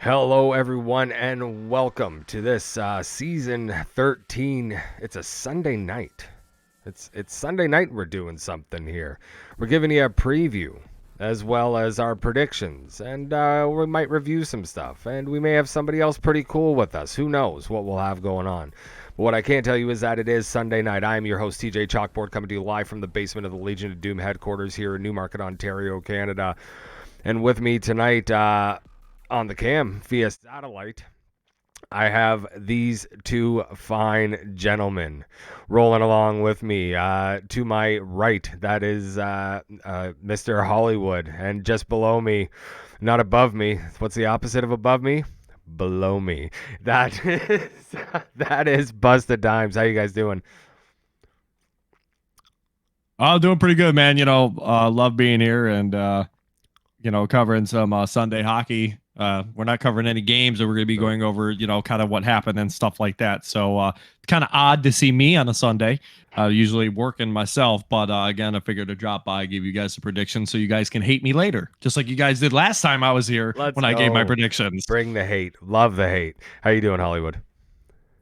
Hello, everyone, and welcome to this season 13. It's a Sunday night. It's Sunday night. We're doing something here. We're giving you a preview as well as our predictions, and we might review some stuff, and we may have somebody else pretty cool with us. Who knows what we'll have going on? But what I can tell you is that it is Sunday night. I am your host, TJchalkboard, coming to you live from the basement of the Legion of Doom headquarters here in Newmarket, Ontario, Canada. And with me tonight, on the cam via satellite, I have these two fine gentlemen rolling along with me. To my right, that is MrHollyWood, and just below me, not above me. What's the opposite of above me? Below me. That is that is Busta Dimez. How you guys doing? I'm doing pretty good, man. Love being here and covering some Sunday hockey. We're not covering any games, and we're going to be going over, kind of what happened and stuff like that. So it's kind of odd to see me on a Sunday. Usually working myself, but again, I figured to drop by, give you guys a prediction so you guys can hate me later, just like you guys did last time I was here when I gave my predictions. Bring the hate. Love the hate. How you doing, Hollywood?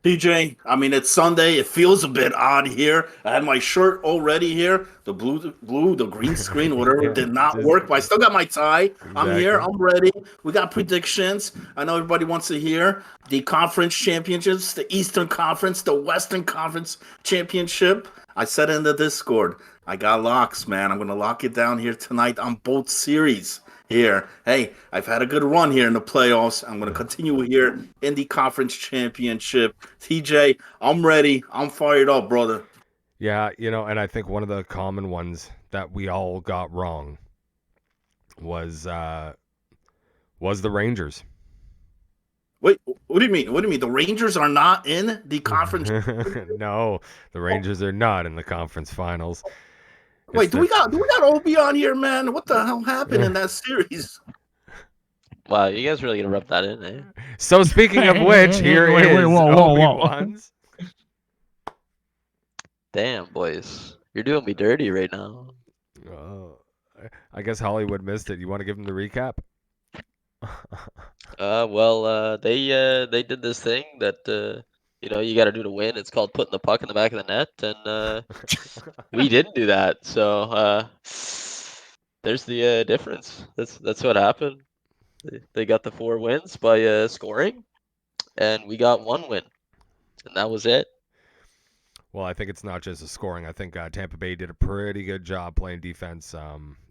TJ, I mean, it's Sunday. It feels a bit odd here. I had my shirt already here. The the green screen, whatever, Yeah, did not work. But I still got my tie. I'm here. Exactly. I'm ready. We got predictions. I know everybody wants to hear the conference championships, the Eastern Conference, the Western Conference Championship. I said in the Discord, I got locks, man. I'm going to lock it down here tonight on both series. Here, hey, I've had a good run here in the playoffs. I'm going to continue here in the conference championship. TJ, I'm ready. I'm fired up, brother. Yeah, and I think one of the common ones that we all got wrong was the Rangers. Wait, what do you mean? What do you mean? The Rangers are not in the conference? No, the Rangers are not in the conference finals. Wait, do we got Obi on here, man? What the hell happened in that series? Wow, you guys really gonna rub that in, eh? So speaking of which, here Wait, is whoa. Obi-Wan's. Damn, boys, you're doing me dirty right now. Oh, I guess Hollywood missed it. You want to give him the recap? They did this thing that you got to do to win. It's called putting the puck in the back of the net, and we didn't do that. So there's the difference. That's what happened. They got the 4 wins by scoring, and we got 1 win, and that was it. Well, I think it's not just the scoring. I think Tampa Bay did a pretty good job playing defense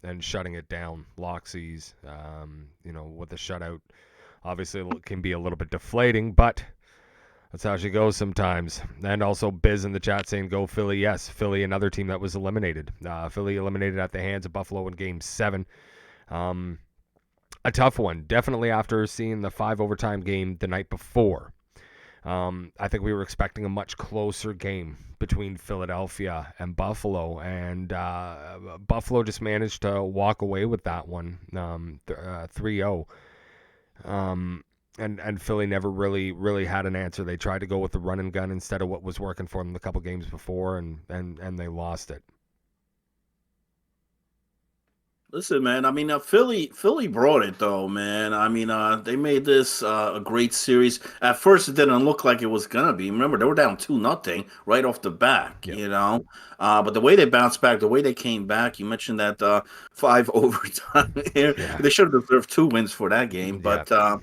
and shutting it down. Loxies, with the shutout, obviously it can be a little bit deflating, but that's how she goes sometimes. And also Biz in the chat saying, go Philly. Yes, Philly, another team that was eliminated. Philly eliminated at the hands of Buffalo in Game 7. A tough one, definitely after seeing the 5 overtime game the night before. I think we were expecting a much closer game between Philadelphia and Buffalo, and Buffalo just managed to walk away with that one 3-0. And Philly never really had an answer. They tried to go with the run and gun instead of what was working for them the couple games before, and they lost it. Listen, man. I mean, Philly brought it though, man. I mean, they made this a great series. At first, it didn't look like it was gonna be. Remember, they were down 2-0 right off the back, Yep. But the way they bounced back, the way they came back. You mentioned that 5 overtime here. Yeah. They should have deserved 2 wins for that game, but. Yeah.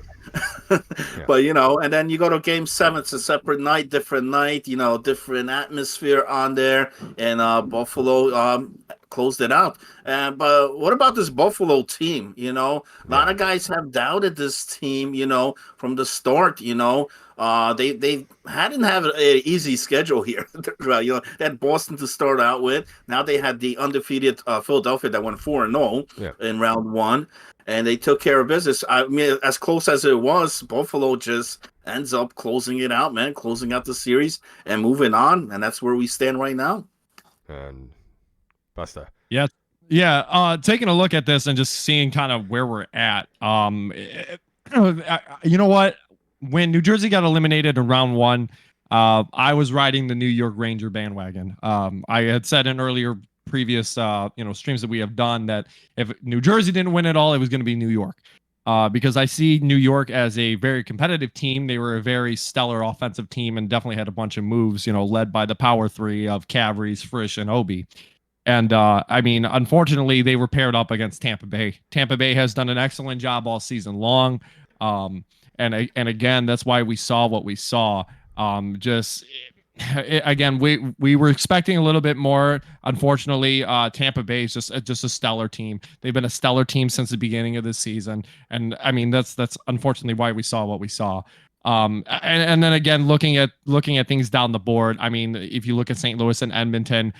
But and then you go to Game 7. It's a separate night, different night. Different atmosphere on there, and Buffalo closed it out. But what about this Buffalo team? A lot of guys have doubted this team. From the start. They hadn't have an easy schedule here. They had Boston to start out with. Now they had the undefeated Philadelphia that went 4-0 in round 1. And they took care of business. I mean, as close as it was, Buffalo just ends up closing it out, man, closing out the series and moving on. And that's where we stand right now. And Busta. Yeah. Taking a look at this and just seeing kind of where we're at. You know what? When New Jersey got eliminated in round 1, I was riding the New York Ranger bandwagon. I had said in earlier previous streams that we have done that if New Jersey didn't win it all, it was going to be New York. because I see New York as a very competitive team. They were a very stellar offensive team and definitely had a bunch of moves, led by the power three of Cavries, Frisch, and Obi. And I mean, unfortunately, they were paired up against Tampa Bay. Tampa Bay has done an excellent job all season long. And again, that's why we saw what we saw. Just again, we were expecting a little bit more. Unfortunately, Tampa Bay is just a stellar team. They've been a stellar team since the beginning of this season, and I mean that's unfortunately why we saw what we saw. And then again, looking at things down the board, I mean, if you look at St. Louis and Edmonton,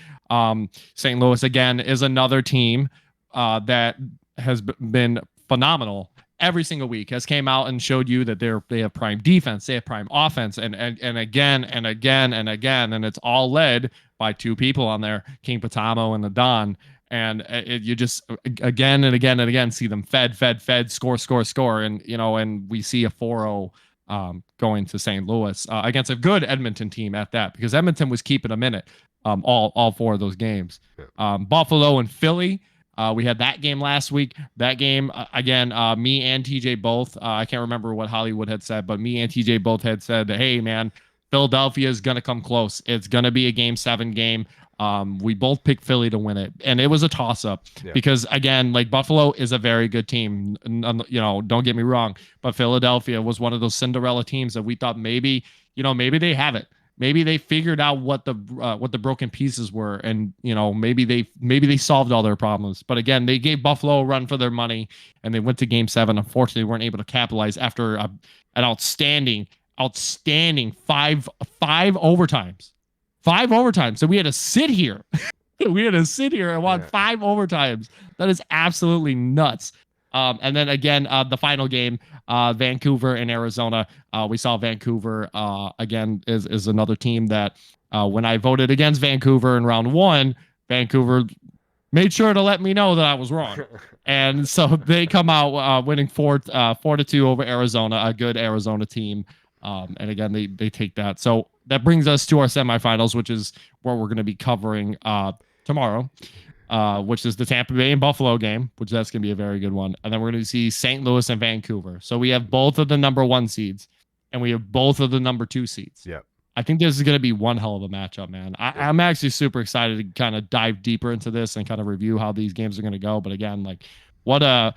St. Louis again is another team that has been phenomenal every single week, has came out and showed you that they have prime defense, they have prime offense, and again and again and again, and it's all led by two people on there, King Patamo and the Don. And you just again and again and again see them fed, score, and we see a 4-0 going to St. Louis against a good Edmonton team at that, because Edmonton was keeping them in it all four of those games. Buffalo and Philly. We had that game last week. That game, again, me and TJ both, I can't remember what Hollywood had said, but me and TJ both had said that, hey, man, Philadelphia is going to come close. It's going to be a Game 7 game. We both picked Philly to win it. And it was a toss-up because, again, like Buffalo is a very good team. Don't get me wrong. But Philadelphia was one of those Cinderella teams that we thought maybe they have it. Maybe they figured out what the broken pieces were, and maybe they solved all their problems. But again, they gave Buffalo a run for their money, and they went to Game 7. Unfortunately, weren't able to capitalize after an outstanding five overtimes. 5 overtimes. So we had to sit here. And watch 5 overtimes. That is absolutely nuts. And then again, the final game, Vancouver and Arizona. We saw Vancouver again is another team that when I voted against Vancouver in round 1, Vancouver made sure to let me know that I was wrong. And so they come out winning 4-2 over Arizona, a good Arizona team. And again, they take that. So that brings us to our semifinals, which is where we're going to be covering tomorrow. Which is the Tampa Bay and Buffalo game, which that's going to be a very good one. And then we're going to see St. Louis and Vancouver. So we have both of the number 1 seeds, and we have both of the number 2 seeds. Yep. I think this is going to be one hell of a matchup, man. I'm actually super excited to kind of dive deeper into this and kind of review how these games are going to go. But again, like to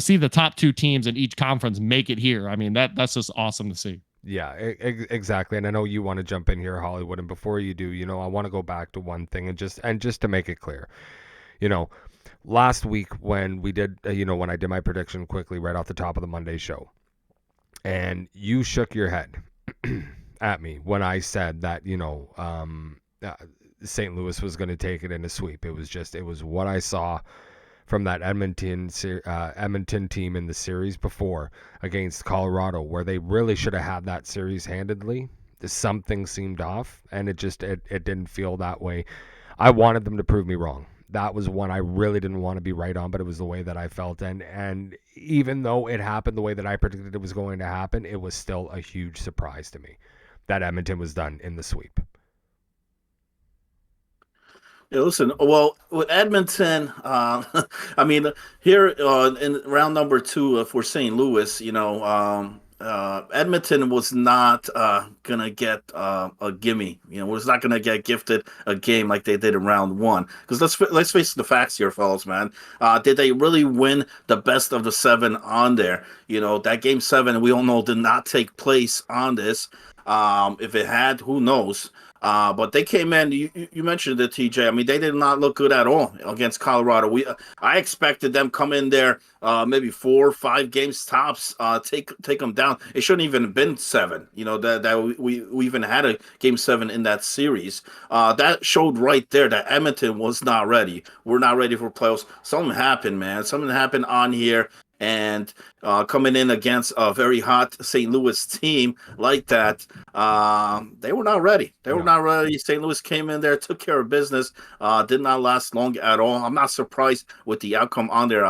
see the top 2 teams in each conference make it here. I mean, that's just awesome to see. Yeah, exactly. And I know you want to jump in here, Hollywood. And before you do, I want to go back to one thing and just to make it clear, last week when we did, when I did my prediction quickly right off the top of the Monday show, and you shook your head at me when I said that, St. Louis was going to take it in a sweep. It was what I saw from that Edmonton team in the series before against Colorado, where they really should have had that series handedly. Something seemed off, and it didn't feel that way. I wanted them to prove me wrong. That was one I really didn't want to be right on, but it was the way that I felt. And even though it happened the way that I predicted it was going to happen, it was still a huge surprise to me that Edmonton was done in the sweep. Yeah, listen, well, with Edmonton, I mean, here in round number 2 for St. Louis, Edmonton was not going to get a gimme. Was not going to get gifted a game like they did in round 1. Because let's face the facts here, fellas, man. Did they really win the best of the 7 on there? That Game 7, we all know, did not take place on this. If it had, who knows? But they came in. You mentioned it, TJ. I mean, they did not look good at all against Colorado. I expected them come in there maybe 4 or 5 games tops, take them down. It shouldn't even have been 7. That we even had a Game 7 in that series. That showed right there that Edmonton was not ready. We're not ready for playoffs. Something happened, man. Something happened on here. And coming in against a very hot St. Louis team like that, they were not ready. They were not ready. St. Louis came in there, took care of business, did not last long at all. I'm not surprised with the outcome on there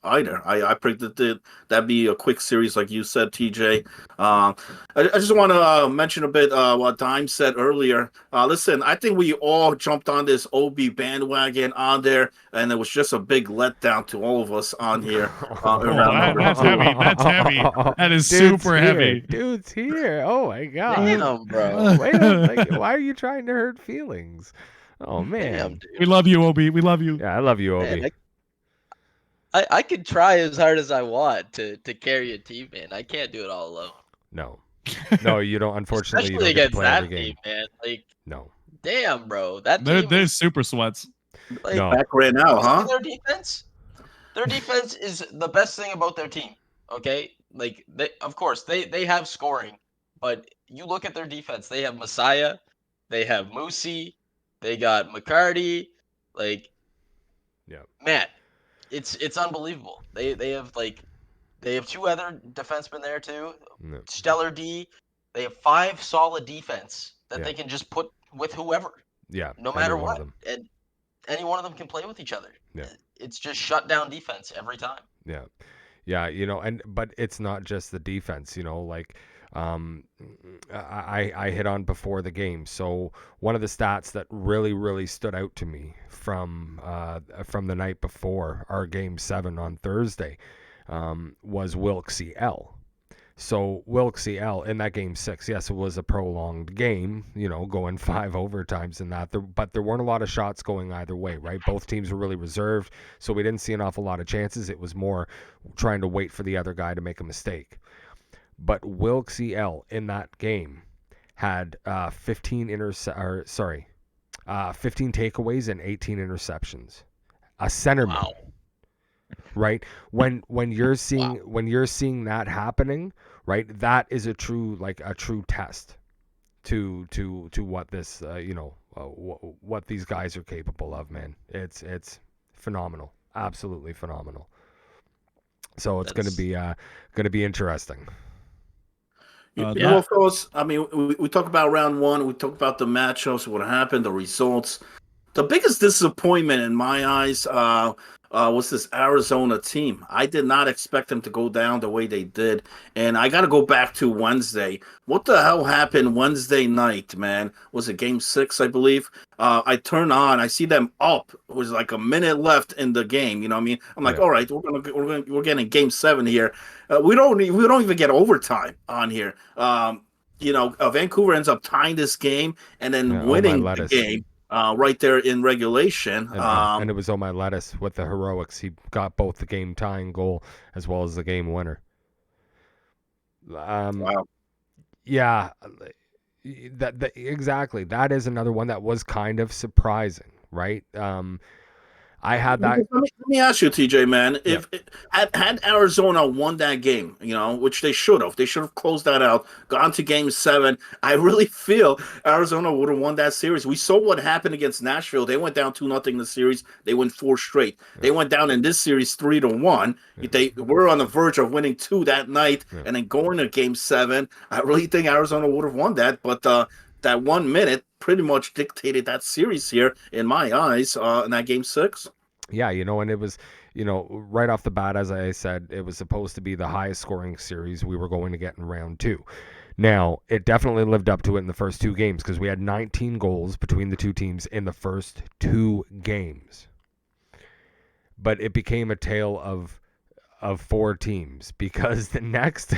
either. I predicted that'd be a quick series, like you said, TJ. I just want to mention a bit what Dime said earlier. Listen, I think we all jumped on this OB bandwagon on there, and it was just a big letdown to all of us on here. That's heavy. That's heavy. That is super heavy. Dude's here. Oh my god. Damn, bro. Wait up, like, why are you trying to hurt feelings? Oh man. Damn, dude. We love you, Obi. We love you. Yeah, I love you, Obi. Man, I could try as hard as I want to carry a team, man. I can't do it all alone. No, you don't. Unfortunately, Especially you don't get to against play that every game. team, man. Like, No. damn, bro. That team They're was, super sweats. like, No. Back right now, huh? Their defense is the best thing about their team. Okay, like of course they have scoring, but you look at their defense. They have Messiah, they have Moosey, they got McCarty. Like, Yeah. man, it's unbelievable. They have two other defensemen there too. No. Stellar D. They have 5 solid defense that Yeah. they can just put with whoever. Yeah. No matter any one of what, them. and any one of them can play with each other. Yeah. It's just shut down defense every time. Yeah. Yeah, but it's not just the defense, like I hit on before the game. So one of the stats that really, really stood out to me from the night before our game 7 on Thursday was Wilkes L. So Wilkes L in that game 6, yes, it was a prolonged game, going 5 overtimes and that, but there weren't a lot of shots going either way, right? Both teams were really reserved, so we didn't see an awful lot of chances. It was more trying to wait for the other guy to make a mistake. But Wilkes L in that game had 15 takeaways and 18 interceptions. A centerman. Wow. Right? When you're seeing that happening, right? That is a true test to what this what these guys are capable of, man. It's phenomenal. Absolutely phenomenal. So it's going to be interesting. Well, fellas, I mean, we talk about round 1, we talk about the matchups, what happened, the results. The biggest disappointment in my eyes was this Arizona team. I did not expect them to go down the way they did. And I got to go back to Wednesday. What the hell happened Wednesday night, man? Was it game 6, I believe? I turn on, I see them up. It was like a minute left in the game. You know what I mean? I'm like, all right, we're getting game 7 here. We don't even get overtime on here. Vancouver ends up tying this game and then winning the game. Right there in regulation. And it was my lettuce with the heroics. He got both the game tying goal as well as the game winner. Wow. Yeah, exactly. That is another one that was kind of surprising, right? I had that. Let me ask you, TJ, man. If had Arizona won that game, which they should have closed that out, gone to game 7. I really feel Arizona would have won that series. We saw what happened against Nashville. They went down 2-0 in the series. They won 4 straight. Yeah. They went down in this series 3-1. Yeah. They were on the verge of winning 2 that night, and then going to game 7. I really think Arizona would have won that, but that 1 minute pretty much dictated that series here in my eyes in that game 6. Yeah, and it was, right off the bat, as I said, it was supposed to be the highest scoring series we were going to get in round 2. Now, it definitely lived up to it in the first 2 games because we had 19 goals between the 2 teams in the first 2 games. But it became a tale of 4 teams because the next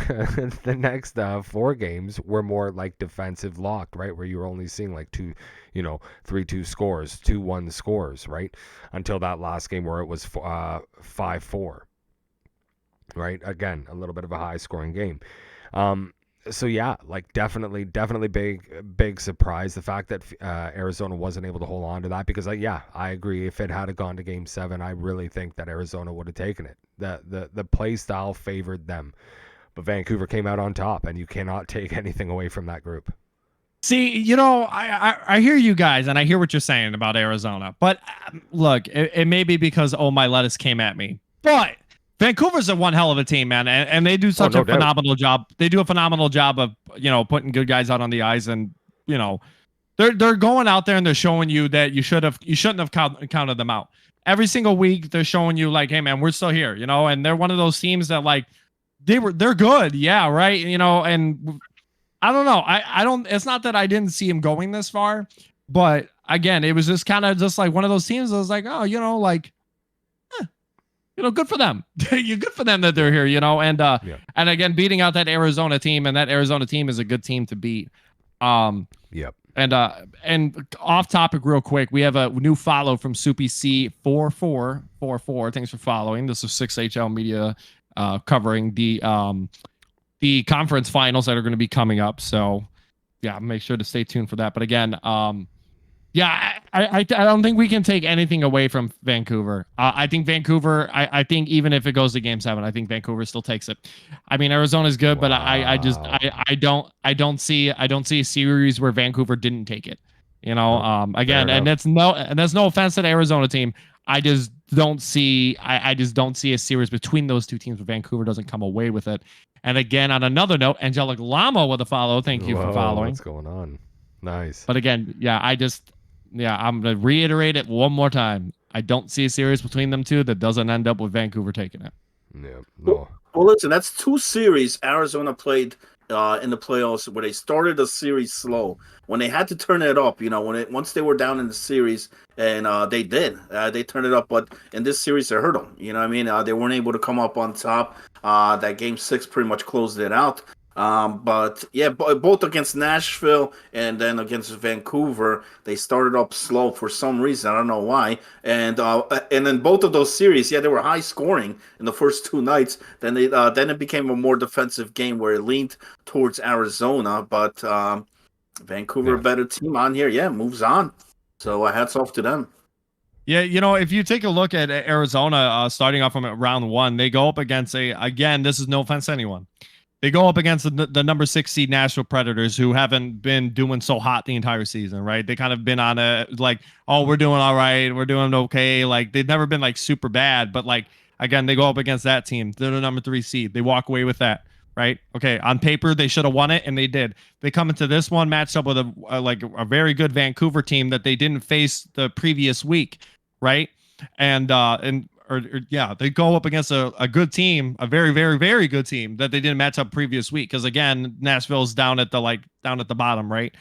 4 games were more like defensive locked, right, where you were only seeing like 3-2 scores, 2-1 scores, right, until that last game where it was 5-4, right? Again, a little bit of a high scoring game. So yeah, like definitely big surprise, the fact that Arizona wasn't able to hold on to that, because I agree, if it had gone to game 7, I really think that Arizona would have taken it. The play style favored them, but Vancouver came out on top, and you cannot take anything away from that group. See, I hear you guys, and I hear what you're saying about Arizona, but look, it may be because my lettuce came at me, but Vancouver's a one hell of a team, man, and they do such a phenomenal job. They do a phenomenal job of putting good guys out on the ice, and they're going out there and they're showing you that you shouldn't have counted them out. every single week they're showing you like, hey man, we're still here, you know, and they're one of those teams that like they're good, yeah, right, you know, and I don't know, I don't. It's not that I didn't see him going this far, but again, it was just kind of just like one of those teams. I was like, oh, you know, like, you know, good for them. You good for them that they're here, you know, and again, beating out that Arizona team, and that Arizona team is a good team to beat. Yep. And off topic real quick, we have a new follow from Soupy C4444. Thanks for following. This is 6HL Media covering the conference finals that are going to be coming up. So yeah, make sure to stay tuned for that. But again, yeah, I don't think we can take anything away from Vancouver. I think Vancouver. I think even if it goes to Game 7, I think Vancouver still takes it. I mean, Arizona's good, but I don't see a series where Vancouver didn't take it. You know, again, and that's no offense to the Arizona team. I just don't see a series between those two teams where Vancouver doesn't come away with it. And again, on another note, Angelic Lamo with a follow. Thank you for following. What's going on? Nice. But again, yeah, I'm going to reiterate it one more time. I don't see a series between them two that doesn't end up with Vancouver taking it. Yeah. No. Well, listen, that's 2 series Arizona played in the playoffs where they started the series slow. When they had to turn it up, you know, once they were down in the series, and they did. They turned it up, but in this series, they hurt them. You know what I mean? They weren't able to come up on top. That Game 6 pretty much closed it out. But yeah, both against Nashville and then against Vancouver, they started up slow for some reason. I don't know why. And then both of those series, yeah, they were high scoring in the first 2 nights. Then it became a more defensive game where it leaned towards Arizona. But Vancouver, a better team on here, yeah, moves on. So hats off to them. Yeah, you know, if you take a look at Arizona, starting off from round 1, they go up against again, this is no offense to anyone. They go up against the number 6 seed Nashville Predators, who haven't been doing so hot the entire season, right? They kind of been on a like, oh, we're doing all right, we're doing okay. Like they've never been like super bad, but like again, they go up against that team. They're the number 3 seed. They walk away with that, right? Okay, on paper they should have won it, and they did. They come into this one matched up with a very good Vancouver team that they didn't face the previous week, right? Yeah, they go up against a good team, a very, very, very good team that they didn't match up previous week. Because again, Nashville's down at the bottom, right?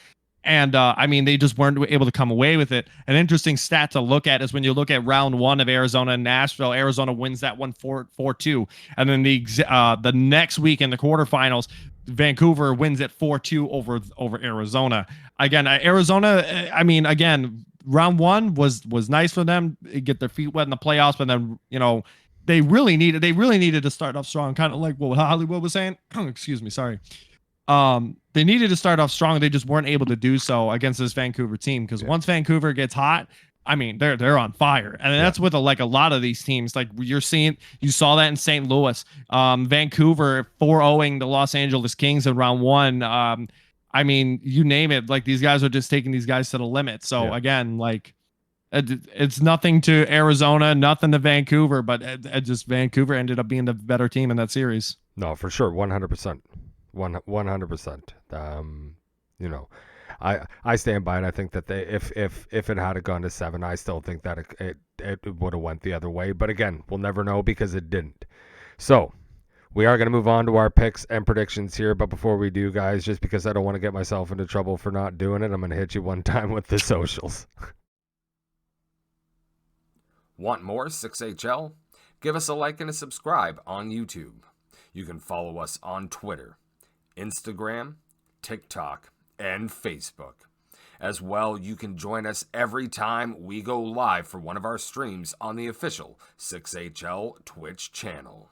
And I mean, they just weren't able to come away with it. An interesting stat to look at is when you look at round 1 of Arizona and Nashville, Arizona wins that one 4-2, and then the next week in the quarterfinals, Vancouver wins it 4-2 over Arizona. Again, Arizona. I mean, again, round 1 was nice for them to get their feet wet in the playoffs, but then, you know, they really needed to start off strong, kind of like what Hollywood was saying. Excuse me, sorry. They needed to start off strong. They just weren't able to do so against this Vancouver team, because once Vancouver gets hot, I mean, they're on fire, and that's with a lot of these teams. Like you saw that in St. Louis, Vancouver 4-0ing the Los Angeles Kings in round 1. I mean, you name it. Like these guys are just taking these guys to the limit. So again, like it's nothing to Arizona, nothing to Vancouver, but just Vancouver ended up being the better team in that series. No, for sure, 100%, 100%. You know, I stand by it. I think that they, if it had gone to 7, I still think that it would have went the other way. But again, we'll never know because it didn't. So we are going to move on to our picks and predictions here. But before we do, guys, just because I don't want to get myself into trouble for not doing it, I'm going to hit you one time with the socials. Want more 6HL? Give us a like and a subscribe on YouTube. You can follow us on Twitter, Instagram, TikTok, and Facebook. As well, you can join us every time we go live for one of our streams on the official 6HL Twitch channel.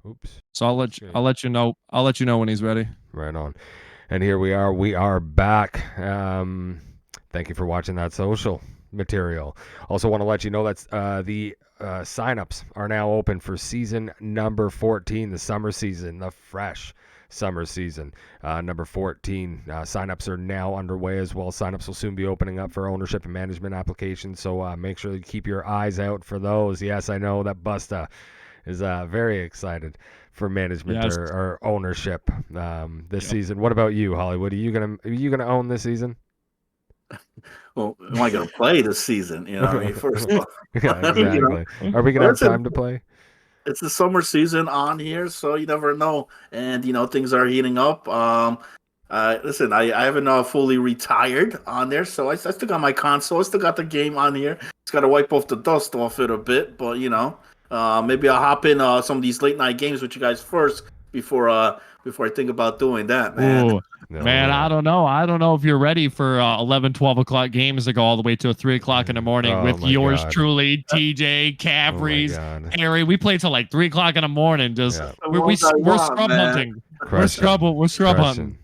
Oops. So I'll let you know when he's ready. Right on. And here we are. We are back. Thank you for watching that social material. Also want to let you know that the signups are now open for season number 14, the summer season, the fresh summer season. Number 14. Signups are now underway as well. Signups will soon be opening up for ownership and management applications, so make sure you keep your eyes out for those. Yes, I know that Busta is very excited for management or ownership this season. What about you, Hollywood? Are you gonna own this season? Well, am I going to play this season? You know, I mean, first off, Yeah, you know, exactly. Are we gonna but have time to play? it's the summer season on here, so you never know. And things are heating up. Listen, I haven't fully retired on there, so I still got my console. I still got the game on here. Just got to wipe off the dust off it a bit, but maybe I'll hop in some of these late night games with you guys first before I think about doing that, man. Ooh, man, I don't know. I don't know if you're ready for 11, 12 o'clock games to go all the way to 3 o'clock in the morning Oh with my yours God. truly, TJ, Oh my Capri's, God. Harry. We play till like 3 o'clock in the morning. Just Yeah. The we're ones I we're want, scrub man. hunting. Crushing. We're scrub hunting.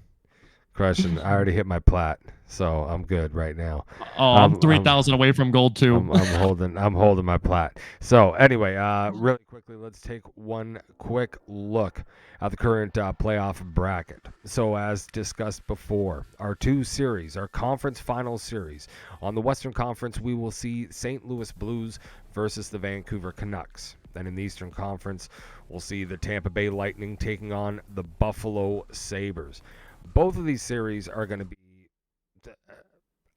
Crushing. I already hit my plat, so I'm good right now. Oh, I'm 3,000 away from gold too. I'm holding my plat. So anyway, really quickly, let's take one quick look at the current playoff bracket. So as discussed before, our conference final series. On the Western Conference, we will see St. Louis Blues versus the Vancouver Canucks. Then in the Eastern Conference, we'll see the Tampa Bay Lightning taking on the Buffalo Sabres. Both of these series are going to be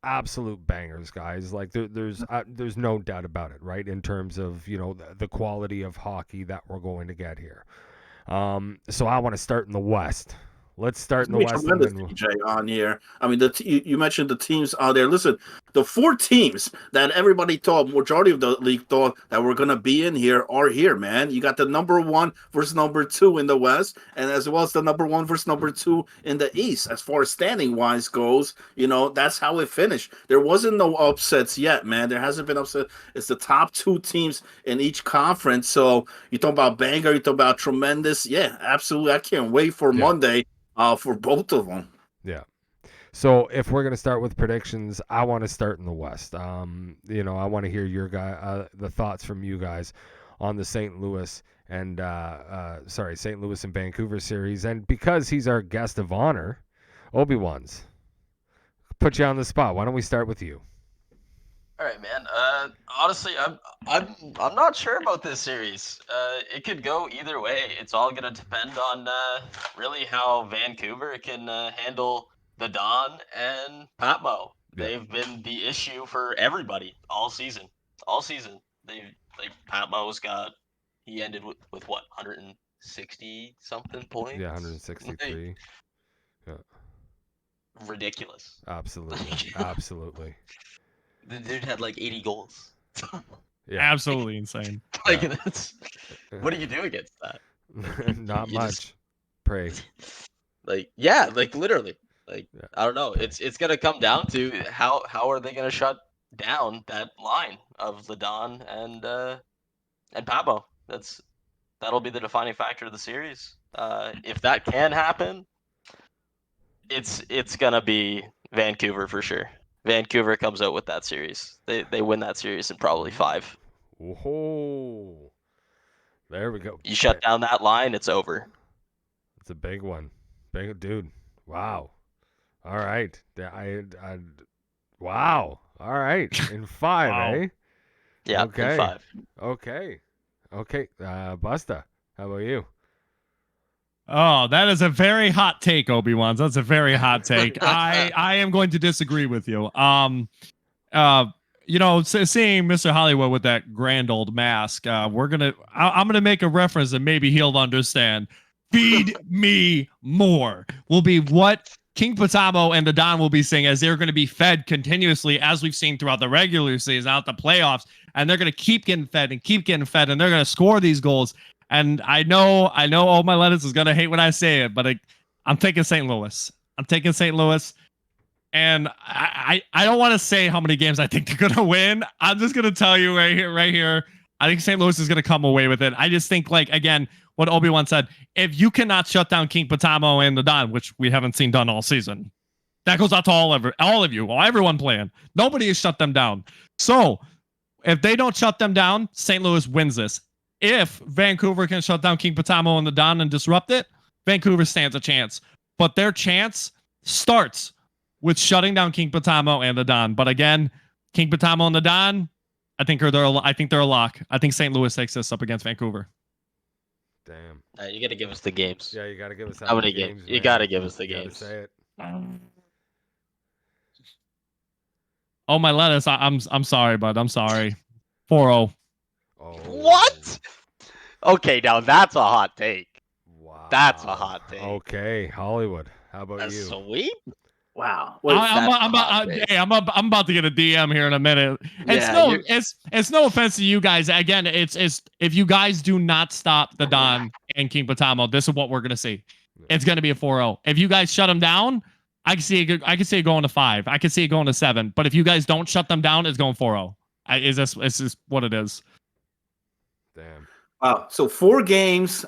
absolute bangers, guys. Like there's no doubt about it, right? In terms of the quality of hockey that we're going to get here. So I want to start in the West. Let's start in the West. Tremendous, TJ, on here. I mean, you mentioned the teams out there. Listen, the 4 teams that everybody thought, majority of the league thought that were going to be in here are here, man. You got the number 1 versus number 2 in the West, and as well as the number 1 versus number 2 in the East. As far as standing wise goes, that's how it finished. There wasn't no upsets yet, man. There hasn't been upset. It's the top 2 teams in each conference. So you talk about banger, you talk about tremendous. Yeah, absolutely. I can't wait for Monday. For both of them. Yeah. So if we're gonna start with predictions, I want to start in the West. I want to hear the thoughts from you guys on the St. Louis and Vancouver series. And because he's our guest of honor, Obi-Wan's put you on the spot. Why don't we start with you? All right, man. Honestly, I'm not sure about this series. It could go either way. It's all gonna depend on really how Vancouver can handle the Don and Patmo. Yeah. They've been the issue for everybody all season. All season, Patmo's he ended with what 160 something points. Yeah, 163. Yeah. Ridiculous. Absolutely, absolutely. The dude had like 80 goals. Yeah, absolutely insane. Like that's what do you do against that? Not You much. just- Pray. Like literally. Like I don't know. It's gonna come down to how are they gonna shut down that line of Ladon and Pablo. That'll be the defining factor of the series. If that can happen, it's gonna be Vancouver for sure. Vancouver comes out with that series. They win that series in probably 5. Whoa. There we go. You shut down that line, it's over. It's a big one. Big dude. Wow. All right. Wow. All right. In 5, Wow. eh? Yeah, Okay. in 5. Okay. Busta, how about you? Oh, that is a very hot take, Obi-Wan's. That's a very hot take. I am going to disagree with you. Seeing Mr. Hollywood with that grand old mask, I'm gonna make a reference and maybe he'll understand. Feed me more will be what King Patamo and the Don will be saying as they're going to be fed continuously, as we've seen throughout the regular season, out the playoffs, and they're going to keep getting fed, and they're going to score these goals. And I know all my lettuce is going to hate when I say it, but I'm taking St. Louis. And I don't want to say how many games I think they're going to win. I'm just going to tell you right here. I think St. Louis is going to come away with it. I just think, like, again, what Obi-Wan said, if you cannot shut down King Patamo and the Don, which we haven't seen done all season, that goes out to all of you, everyone playing. Nobody has shut them down. So if they don't shut them down, St. Louis wins this. If Vancouver can shut down King Patamo and the Don and disrupt it, Vancouver stands a chance. But their chance starts with shutting down King Patamo and the Don. But again, King Patamo and the Don, I think they're a lock. I think St. Louis takes this up against Vancouver. Damn. You got to give us the games. Yeah, you got to give us how many games. You got to give us the you games. Say it. Oh, my lettuce. I'm sorry, bud. I'm sorry. 4-0. Oh. What? Okay, now that's a hot take. Wow. That's a hot take. Okay, Hollywood. How about A you? sweep? Wow. Wait, I'm about to get a DM here in a minute. Yeah, It's no offense to you guys. Again, it's if you guys do not stop the Don and King Patamo, this is what we're gonna see. It's gonna be a 4-0. If you guys shut them down, I can see it going to 5. I can see it going to 7. But if you guys don't shut them down, it's going 4-0. Is this what it is? Damn. Wow. So 4 games,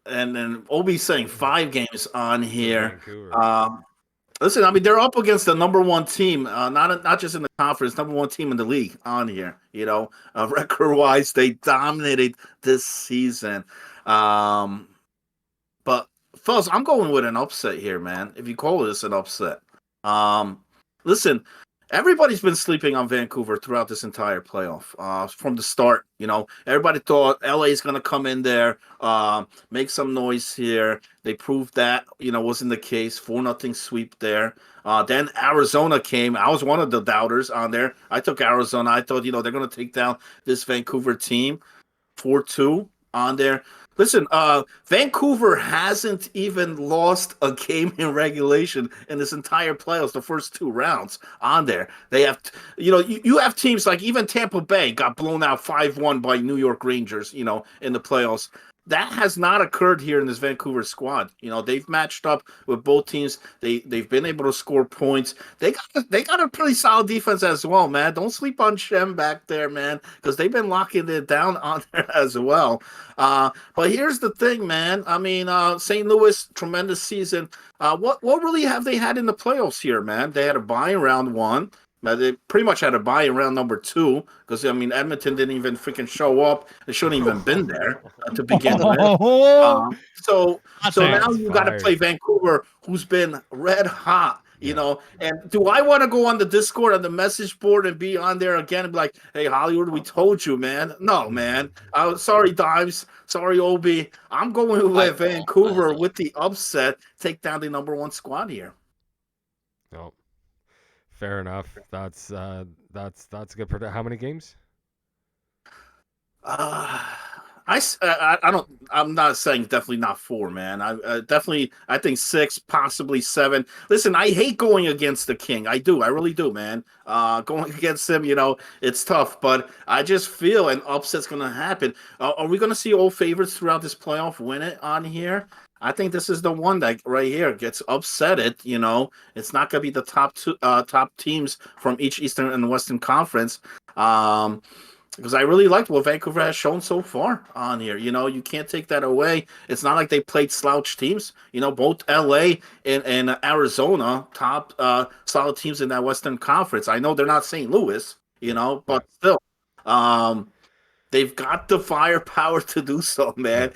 and then Obi's saying 5 games on here. Vancouver. Listen, I mean, they're up against the number 1 team, not just in the conference, number 1 team in the league on here. You know, record-wise, they dominated this season. But, fellas, I'm going with an upset here, man, if you call this an upset. Listen, everybody's been sleeping on Vancouver throughout this entire playoff. From the start, you know, everybody thought LA is going to come in there, make some noise here. They proved that, you know, wasn't the case. 4-0 sweep there. Then Arizona came. I was one of the doubters on there. I took Arizona. I thought, you know, they're going to take down this Vancouver team. 4-2 on there. Listen, Vancouver hasn't even lost a game in regulation in this entire playoffs, the first 2 rounds on there. They have, you know, you have teams like even Tampa Bay got blown out 5-1 by New York Rangers, you know, in the playoffs. That has not occurred here in this Vancouver squad. You know, they've matched up with both teams. They've been able to score points. They got a pretty solid defense as well, man. Don't sleep on Shem back there, man, because they've been locking it down on there as well. But here's the thing, man. I mean, St. Louis, tremendous season. What really have they had in the playoffs here, man? They had a bye in round 1. They pretty much had a bye in round number 2 because, I mean, Edmonton didn't even freaking show up. They shouldn't even been there to begin with. So now you got to play Vancouver, who's been red hot, you know. And do I want to go on the Discord, on the message board, and be on there again and be like, hey, Hollywood, we told you, man. No, man. Sorry, Dimes. Sorry, Obi. I'm going with Vancouver with the upset, take down the number 1 squad here. No. Fair enough. That's good. How many games? I'm not saying definitely not 4, man. I think 6, possibly 7. Listen, I hate going against the King. I really do, man. Going against him, you know, it's tough, but I just feel an upset's going to happen. Are we going to see old favorites throughout this playoff win it on here? I think this is the one that right here gets upsetted. You know, it's not going to be the top teams from each Eastern and Western Conference. Because I really liked what Vancouver has shown so far on here. You know, you can't take that away. It's not like they played slouch teams. You know, both LA and Arizona, top solid teams in that Western Conference. I know they're not St. Louis, you know, but still. They've got the firepower to do so, man.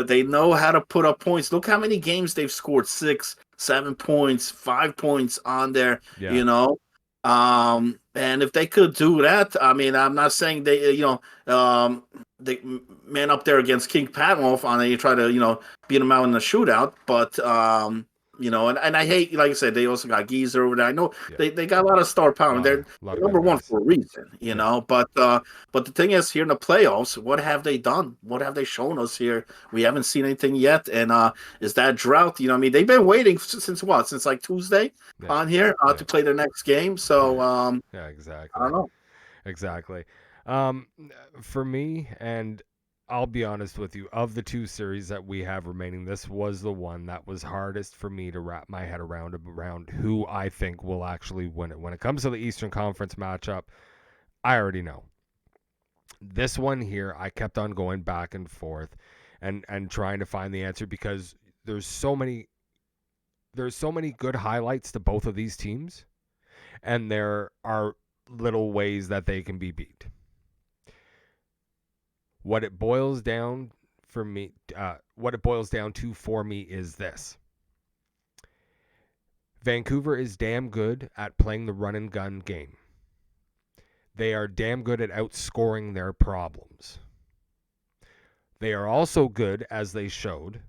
They know how to put up points. Look how many games they've scored: 6, 7 points, 5 points on there, you know. And if they could do that, I mean, I'm not saying they, you know, they man up there against King Patmoff on you try to, you know, beat him out in the shootout, but you know, and I hate, like I said, they also got Geezer over there. I know they got a lot of star power. They're number 1 for a reason, you know. But the thing is, here in the playoffs, what have they done? What have they shown us here? We haven't seen anything yet. And is that drought? You know, I mean, they've been waiting since what? Since like Tuesday on here to play their next game. So yeah, exactly. I don't know. Exactly. For me, and I'll be honest with you, of the 2 series that we have remaining, this was the one that was hardest for me to wrap my head around who I think will actually win it. When it comes to the Eastern Conference matchup, I already know. This one here, I kept on going back and forth and trying to find the answer because there's so many good highlights to both of these teams, and there are little ways that they can be beat. What it boils down to for me is this: Vancouver is damn good at playing the run and gun game. They are damn good at outscoring their problems. They are also good, as they showed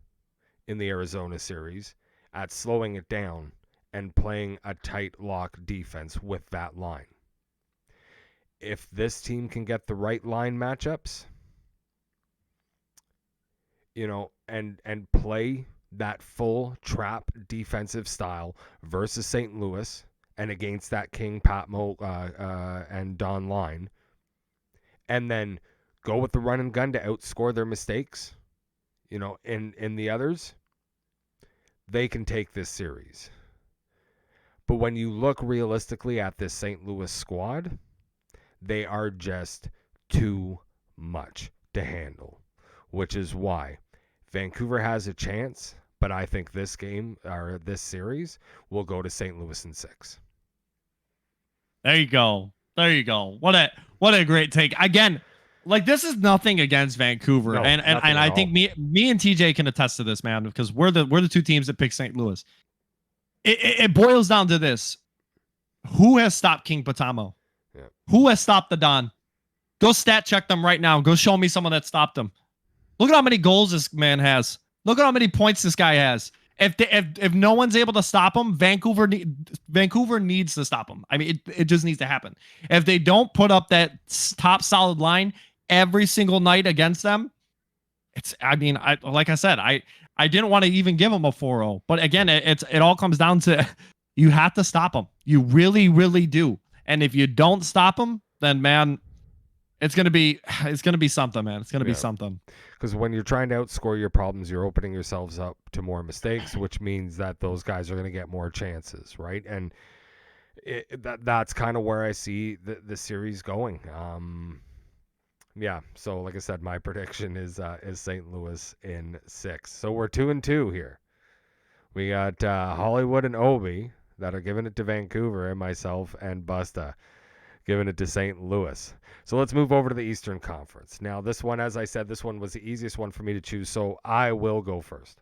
in the Arizona series, at slowing it down and playing a tight lock defense with that line. if this team can get the right line matchups, and play that full trap defensive style versus St. Louis and against that King, Patmo, and Don line, and then go with the run and gun to outscore their mistakes, in the others, they can take this series. But when you look realistically at this St. Louis squad, they are just too much to handle, which is why Vancouver has a chance, but I think this game, or this series, will go to St. Louis in 6. There you go. What a great take. Again, like, this is nothing against Vancouver, No, and I think me and TJ can attest to this, man, because we're the two teams that pick St. Louis. It boils down to this: who has stopped King Patamo? Yeah. Who has stopped the Don? Go stat check them right now. Go show me someone that stopped them. Look at how many goals this man has. Look at how many points this guy has. If no one's able to stop him, Vancouver needs to stop him. I mean, it just needs to happen. If they don't put up that top solid line every single night against them, like I said, I didn't want to even give them a 4-0. But again, it all comes down to you have to stop them. You really, really do. And if you don't stop them, then, man, it's gonna be something, man. It's gonna be something. Because when you're trying to outscore your problems, you're opening yourselves up to more mistakes, which means that those guys are going to get more chances, right? And that's kind of where I see the series going. So like I said, my prediction is St. Louis in 6. So we're 2-2 here. We got Hollywood and Obi that are giving it to Vancouver, and myself and Busta giving it to St. Louis. So let's move over to the Eastern Conference. Now, this one, as I said, this one was the easiest one for me to choose, so I will go first.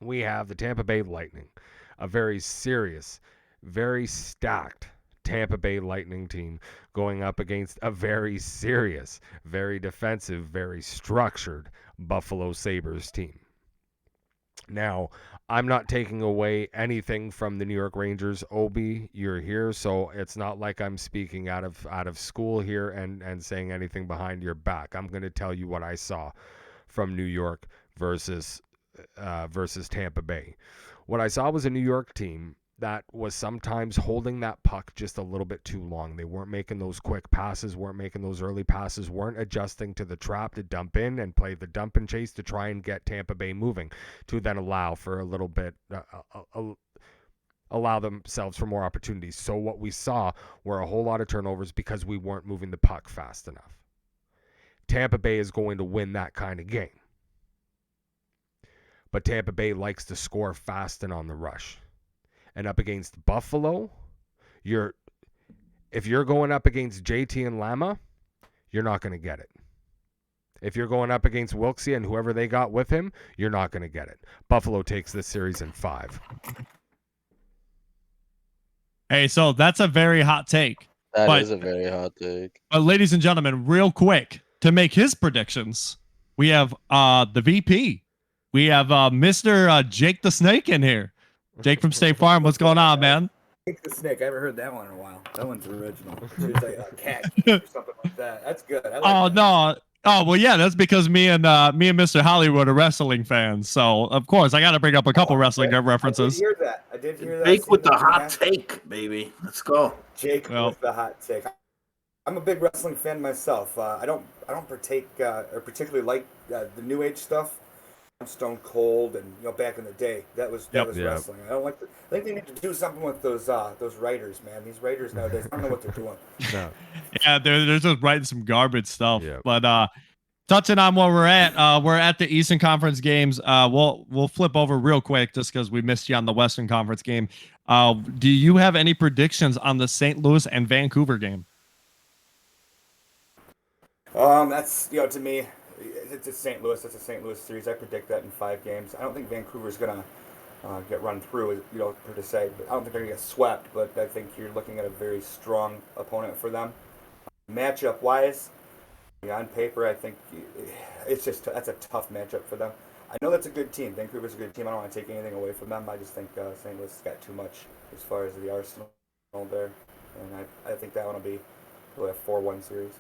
We have the Tampa Bay Lightning, a very serious, very stacked Tampa Bay Lightning team going up against a very serious, very defensive, very structured Buffalo Sabres team. Now, I'm not taking away anything from the New York Rangers. Obi, you're here, so it's not like I'm speaking out of school here and saying anything behind your back. I'm going to tell you what I saw from New York versus Tampa Bay. What I saw was a New York team that was sometimes holding that puck just a little bit too long. They weren't making those quick passes, weren't making those early passes, weren't adjusting to the trap to dump in and play the dump and chase to try and get Tampa Bay moving, to then allow for a little bit, allow themselves for more opportunities. So what we saw were a whole lot of turnovers because we weren't moving the puck fast enough. Tampa Bay is going to win that kind of game. But Tampa Bay likes to score fast and on the rush. And up against Buffalo, if you're going up against JT and Lama, you're not going to get it. If you're going up against Wilkes and whoever they got with him, you're not going to get it. Buffalo takes this series in 5. Hey, so that's a very hot take. That is a very hot take. But ladies and gentlemen, real quick, to make his predictions, we have the VP. We have Mr. Jake the Snake in here. Jake from State Farm, what's going on, man? Jake the Snake. I haven't heard that one in a while. That one's original. It's like a cat or something like that. That's good. I like that. No. Oh, well, yeah, that's because me and MrHollyWood are wrestling fans. So, of course, I got to bring up a couple wrestling references. I did hear that. Jake with the hot take, baby. Let's go. Jake with the hot take. I'm a big wrestling fan myself. I don't partake or particularly like the new age stuff. Stone Cold and back in the day that was wrestling. I don't like. I think they need to do something with those writers, man. These writers nowadays, I don't know what they're doing. No. Yeah, they're just writing some garbage stuff. Yeah. But touching on where we're at the Eastern Conference games. We'll flip over real quick just because we missed you on the Western Conference game. Do you have any predictions on the St. Louis and Vancouver game? That's to me. It's a St. Louis. It's a St. Louis series. I predict that in 5 games. I don't think Vancouver's gonna get run through, per se. But I don't think they're gonna get swept. But I think you're looking at a very strong opponent for them. Matchup wise, on paper, I think that's a tough matchup for them. I know that's a good team. Vancouver's a good team. I don't want to take anything away from them. I just think St. Louis has got too much as far as the arsenal there, and I think that one will be Probably a 4-1 series.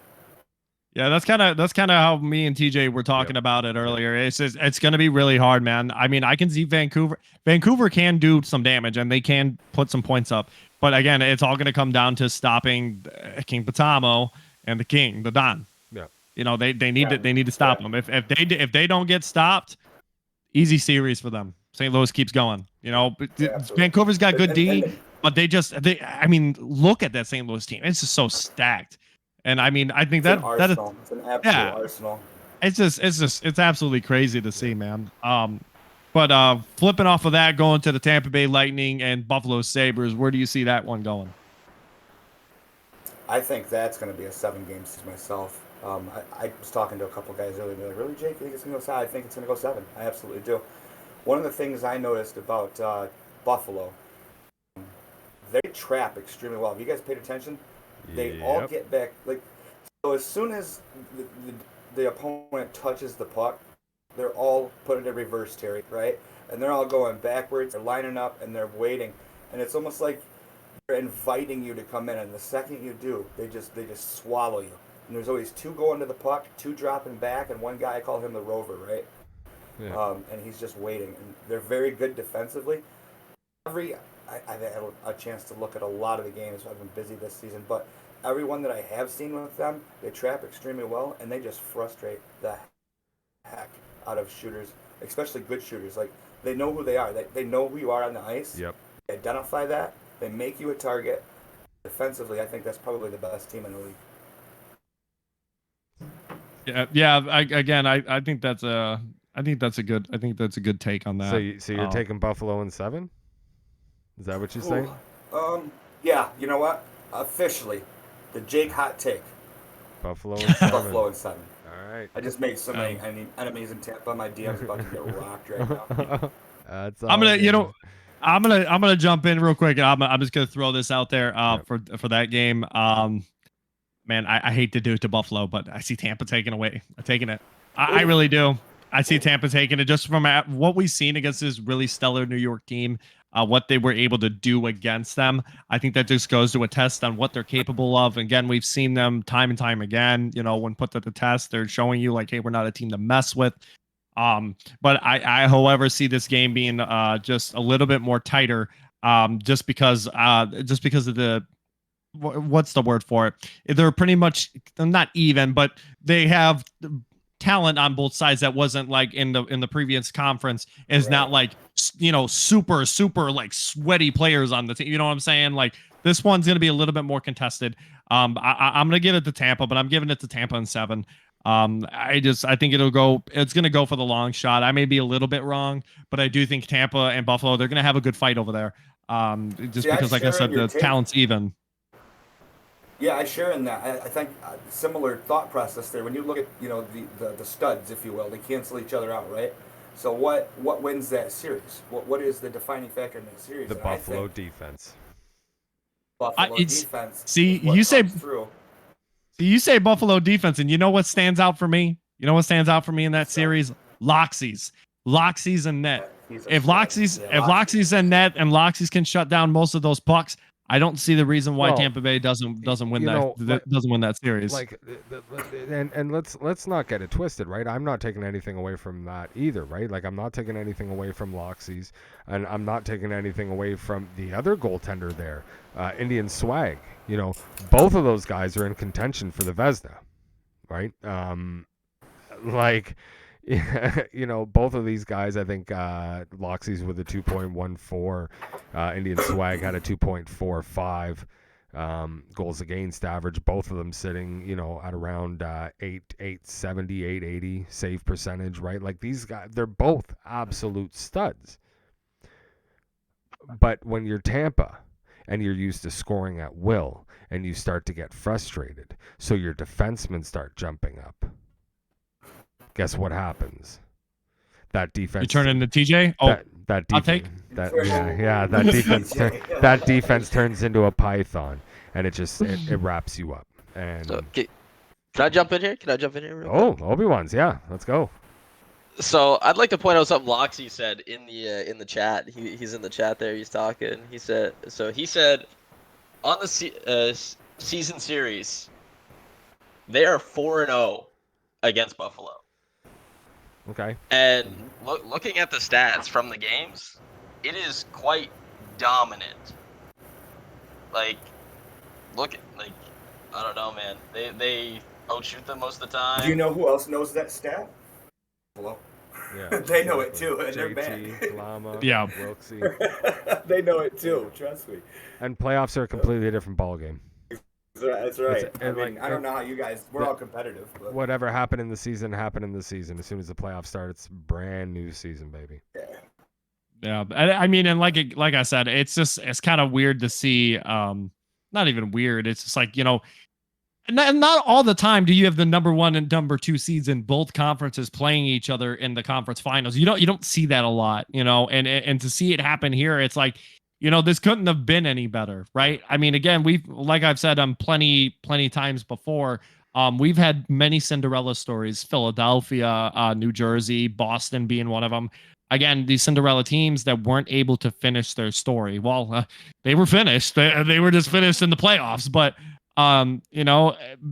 Yeah, that's kind of how me and TJ were talking about it earlier. It's just, it's going to be really hard, man. I mean, I can see Vancouver. Vancouver can do some damage and they can put some points up. But again, it's all going to come down to stopping King Patamo and the Don. Yeah. You know, they need to stop them. If they don't get stopped, easy series for them. St. Louis keeps going. You know, Vancouver's got good D, but I mean, look at that St. Louis team. It's just so stacked. And I mean, I think it's an absolute arsenal. It's absolutely crazy to see, man. But flipping off of that, going to the Tampa Bay Lightning and Buffalo Sabres, where do you see that one going? I think that's going to be a 7-game season myself. I was talking to a couple guys earlier, and they're like, really, Jake, you think it's going to go 7? I think it's going to go 7. I absolutely do. One of the things I noticed about Buffalo, they trap extremely well. Have you guys paid attention? They all get back. So as soon as the opponent touches the puck, they're all put into reverse, Terry, right? And they're all going backwards. They're lining up, and they're waiting. And it's almost like they're inviting you to come in. And the second you do, they just swallow you. And there's always 2 going to the puck, 2 dropping back, and one guy, I call him the rover, right? Yeah. And he's just waiting. And they're very good defensively. I've had a chance to look at a lot of the games. I've been busy this season, but everyone that I have seen with them, they trap extremely well, and they just frustrate the heck out of shooters, especially good shooters. Like, they know who they are. They know who you are on the ice. Yep. They identify that. They make you a target. Defensively, I think that's probably the best team in the league. Yeah. I think that's a good take on that. So you're taking Buffalo in 7? Is that what you're saying? Yeah. You know what? Officially, the Jake hot take. Buffalo in 7. Buffalo in 7. All right. I just made so many enemies in Tampa. My DM's about to get rocked right now. I'm gonna jump in real quick. I'm just gonna throw this out there for that game. Man, I hate to do it to Buffalo, but I see Tampa taking it. I really do. I see Tampa taking it just from what we've seen against this really stellar New York team. What they were able to do against them. I think that just goes to a test on what they're capable of. Again, we've seen them time and time again, you know, when put to the test, they're showing you like, hey, we're not a team to mess with. But I however, see this game being just a little bit more tighter, just because of the, what's the word for it? They're pretty much, not even, but they have talent on both sides that wasn't like in the previous conference, is not like, you know, super like sweaty players on the team. You know what I'm saying? Like, this one's going to be a little bit more contested. I'm going to give it to Tampa, but I'm giving it to Tampa in 7. I think it's going to go for the long shot. I may be a little bit wrong, but I do think Tampa and Buffalo, they're going to have a good fight over there. Because like I said, the talent's even. Yeah, I share in that. I think similar thought process there. When you look at, you know, the studs, if you will, they cancel each other out, right? So what wins that series? What is the defining factor in that series? The Buffalo defense. Buffalo defense. See, you say Buffalo defense, and you know what stands out for me? You know what stands out for me in that series? Loxy's in net. If Loxy's in net and Loxy's can shut down most of those pucks, I don't see the reason why Tampa Bay doesn't win that series. And let's not get it twisted, right? I'm not taking anything away from that either, right? Like, I'm not taking anything away from Loxy's, and I'm not taking anything away from the other goaltender there, Indian Swag. You know, both of those guys are in contention for the Vezina, right? You know, both of these guys, I think Loxy's with a 2.14, Indian Swag had a 2.45 goals against average, both of them sitting, you know, at around 870, 880 save percentage, right? Like, these guys, they're both absolute studs. But when you're Tampa and you're used to scoring at will and you start to get frustrated, so your defensemen start jumping up, guess what happens? That defense. You turn into TJ? Oh, that defense. I'll take. That defense turns into a python, and it wraps you up. And so, can I jump in here? Real quick? Obi-Wan's, yeah. Let's go. So I'd like to point out something Loxy said in the chat. He's in the chat there. He's talking. He said on the season series, They are 4-0 against Buffalo. Okay. And looking at the stats from the games, it is quite dominant. Like, I don't know, man. They outshoot them most of the time. Do you know who else knows that stat? Buffalo. Yeah, They know it too, and they're JT, bad. Llama, Yeah. Wilksy. They know it too. Trust me. And playoffs are a completely different ballgame. That's right. I like, mean, I don't know how you guys. We're all competitive. But Whatever happened in the season happened in the season. As soon as the playoffs start, it's brand new season, baby. Yeah, I mean, and like I said, it's kind of weird to see. Not even weird. It's just like, not all the time do you have the number 1 and number 2 seeds in both conferences playing each other in the conference finals. You don't see that a lot, and to see it happen here, it's like, this couldn't have been any better, right? I mean, again, like I've said plenty times before, we've had many Cinderella stories, Philadelphia, New Jersey, Boston being one of them. Again, these Cinderella teams that weren't able to finish their story. Well, they were finished. They were just finished in the playoffs, but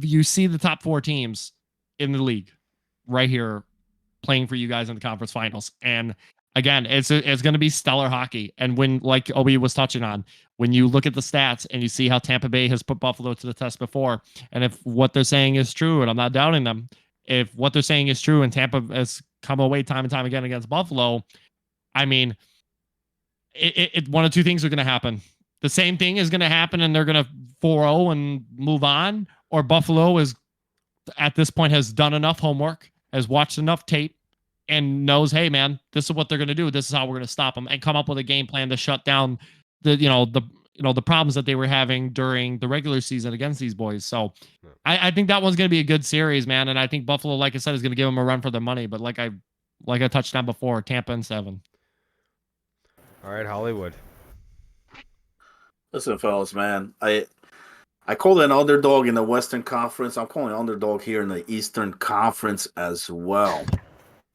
you see the top 4 teams in the league right here playing for you guys in the conference finals. And again, it's going to be stellar hockey. And when, like Obi was touching on, when you look at the stats and you see how Tampa Bay has put Buffalo to the test before, and if what they're saying is true, and I'm not doubting them, if what they're saying is true and Tampa has come away time and time again against Buffalo, I mean, one of two things are going to happen. The same thing is going to happen and they're going to 4-0 and move on, or Buffalo is at this point has done enough homework, has watched enough tape, and knows, hey man, this is what they're going to do. This is how we're going to stop them, and come up with a game plan to shut down the problems that they were having during the regular season against these boys. So I think that one's going to be a good series, man. And I think Buffalo, like I said, is going to give them a run for their money. But like I touched on before, Tampa in 7. All right, Hollywood. Listen, fellas, man, I called an underdog in the Western Conference. I'm calling an underdog here in the Eastern Conference as well.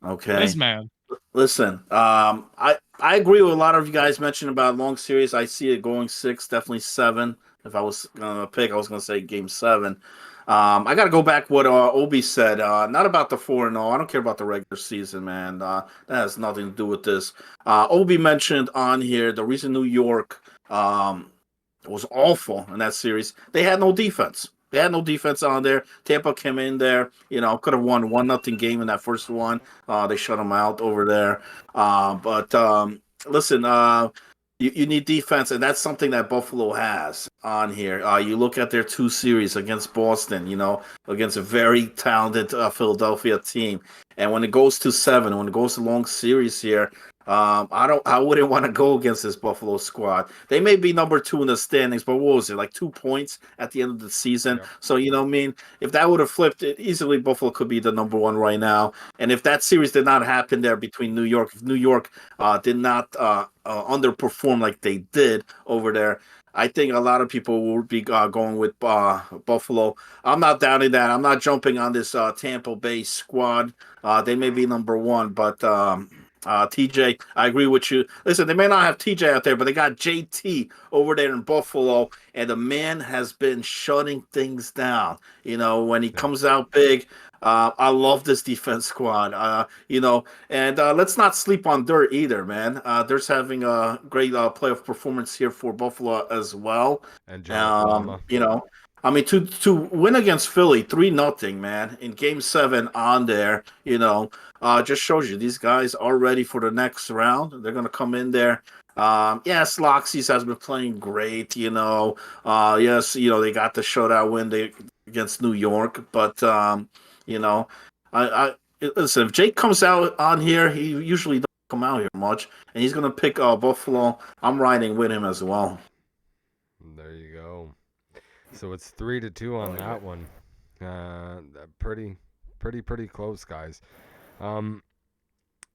Okay. This man. Listen, I agree with a lot of you guys mentioned about long series. I see it going 6, definitely 7. If I was gonna pick, I was gonna say game 7. I got to go back what Obi said. Not about the 4-0. I don't care about the regular season, man. That has nothing to do with this. Obi mentioned on here the reason New York was awful in that series. They had no defense. They had no defense on there. Tampa came in there, could have won 1-0 game in that first one. They shut them out over there. But listen, you need defense, and that's something that Buffalo has on here. You look at their 2 series against Boston, against a very talented Philadelphia team. And when it goes to 7, when it goes to long series here, I wouldn't want to go against this Buffalo squad. They may be number 2 in the standings, but what was it, like 2 points at the end of the season? Yep. So, if that would have flipped it, easily Buffalo could be the number 1 right now. And if that series did not happen there between New York, if New York did not underperform like they did over there, I think a lot of people will be going with Buffalo. I'm not doubting that. I'm not jumping on this Tampa Bay squad. They may be number 1, but TJ, I agree with you. Listen, they may not have TJ out there, but they got JT over there in Buffalo, and the man has been shutting things down. When he comes out big, I love this defense squad. And let's not sleep on Dirt either, man. Dirt's having a great playoff performance here for Buffalo as well. And John I mean, to win against Philly 3-0, man, in Game 7 on there, just shows you these guys are ready for the next round. They're gonna come in there. Yes, Loxies has been playing great. Yes, they got the shutout win against New York, but I listen. If Jake comes out on here, he usually doesn't come out here much, and he's gonna pick Buffalo. I'm riding with him as well. There you go. So it's 3-2 on that one. Pretty close, guys.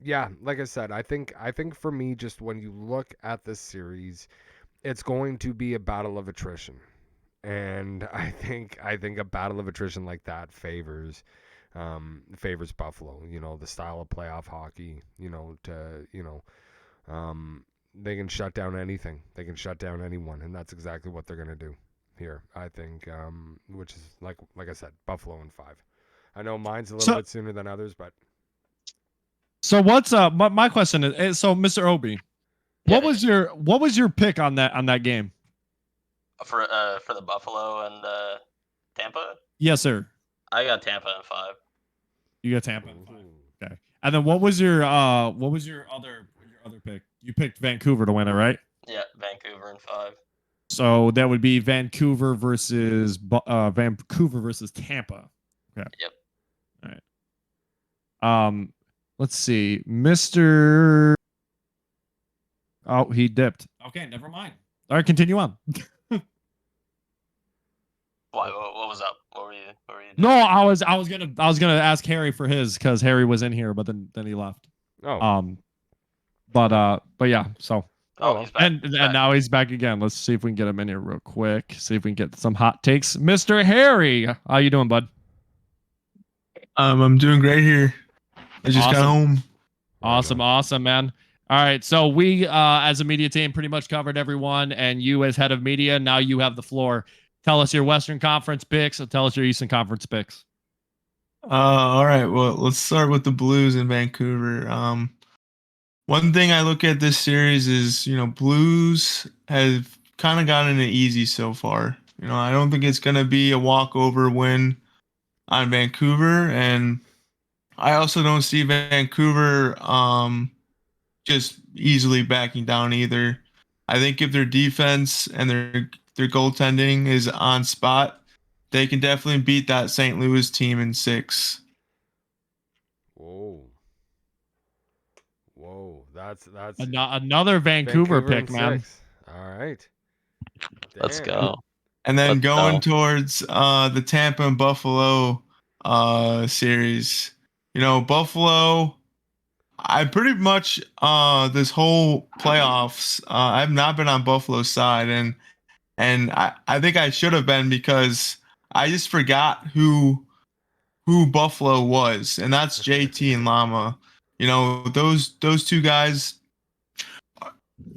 Yeah, like I said, I think for me, just when you look at this series, it's going to be a battle of attrition, and I think a battle of attrition like that favors Buffalo. The style of playoff hockey. They can shut down anything. They can shut down anyone, and that's exactly what they're gonna do. here, I think, which is like I said, Buffalo in 5. I know mine's a little bit sooner than others, but So what's my question is so Mr. Obi, what was your pick on that game? For the Buffalo and Tampa? Yes, sir. I got Tampa in 5. You got Tampa in 5. Okay. And then what was your other pick? You picked Vancouver to win it, right? Yeah, Vancouver in 5. So that would be Vancouver versus Tampa. Okay. Yep. All right. Let's see. Mr. Oh, he dipped. Okay, never mind. All right, continue on. What was up? What were you No, I was gonna ask Harry for his because Harry was in here, but then he left. oh, but yeah. So he's back. and now he's back again. Let's see if we can get him in here real quick. See if we can get some hot takes. Mr. Harry, how you doing, bud? I'm doing great here. I just got home. Awesome, man. All right, so we as a media team pretty much covered everyone, and you as head of media, now you have the floor. Tell us your Western Conference picks, and tell us your Eastern Conference picks. All right. Well, let's start with the Blues in Vancouver. One thing I look at this series is, Blues have kind of gotten it easy so far. I don't think it's going to be a walkover win on Vancouver, and I also don't see Vancouver just easily backing down either. I think if their defense and their goaltending is on spot, they can definitely beat that St. Louis team in 6. whoa, that's Another Vancouver pick, man. 6. All right, Let's Damn. go. And then Let's going go. towards the Tampa and Buffalo series, Buffalo, I pretty much this whole playoffs, I've not been on Buffalo's side, and I think I should have been because I just forgot who Buffalo was, and that's JT and Llama. Those two guys,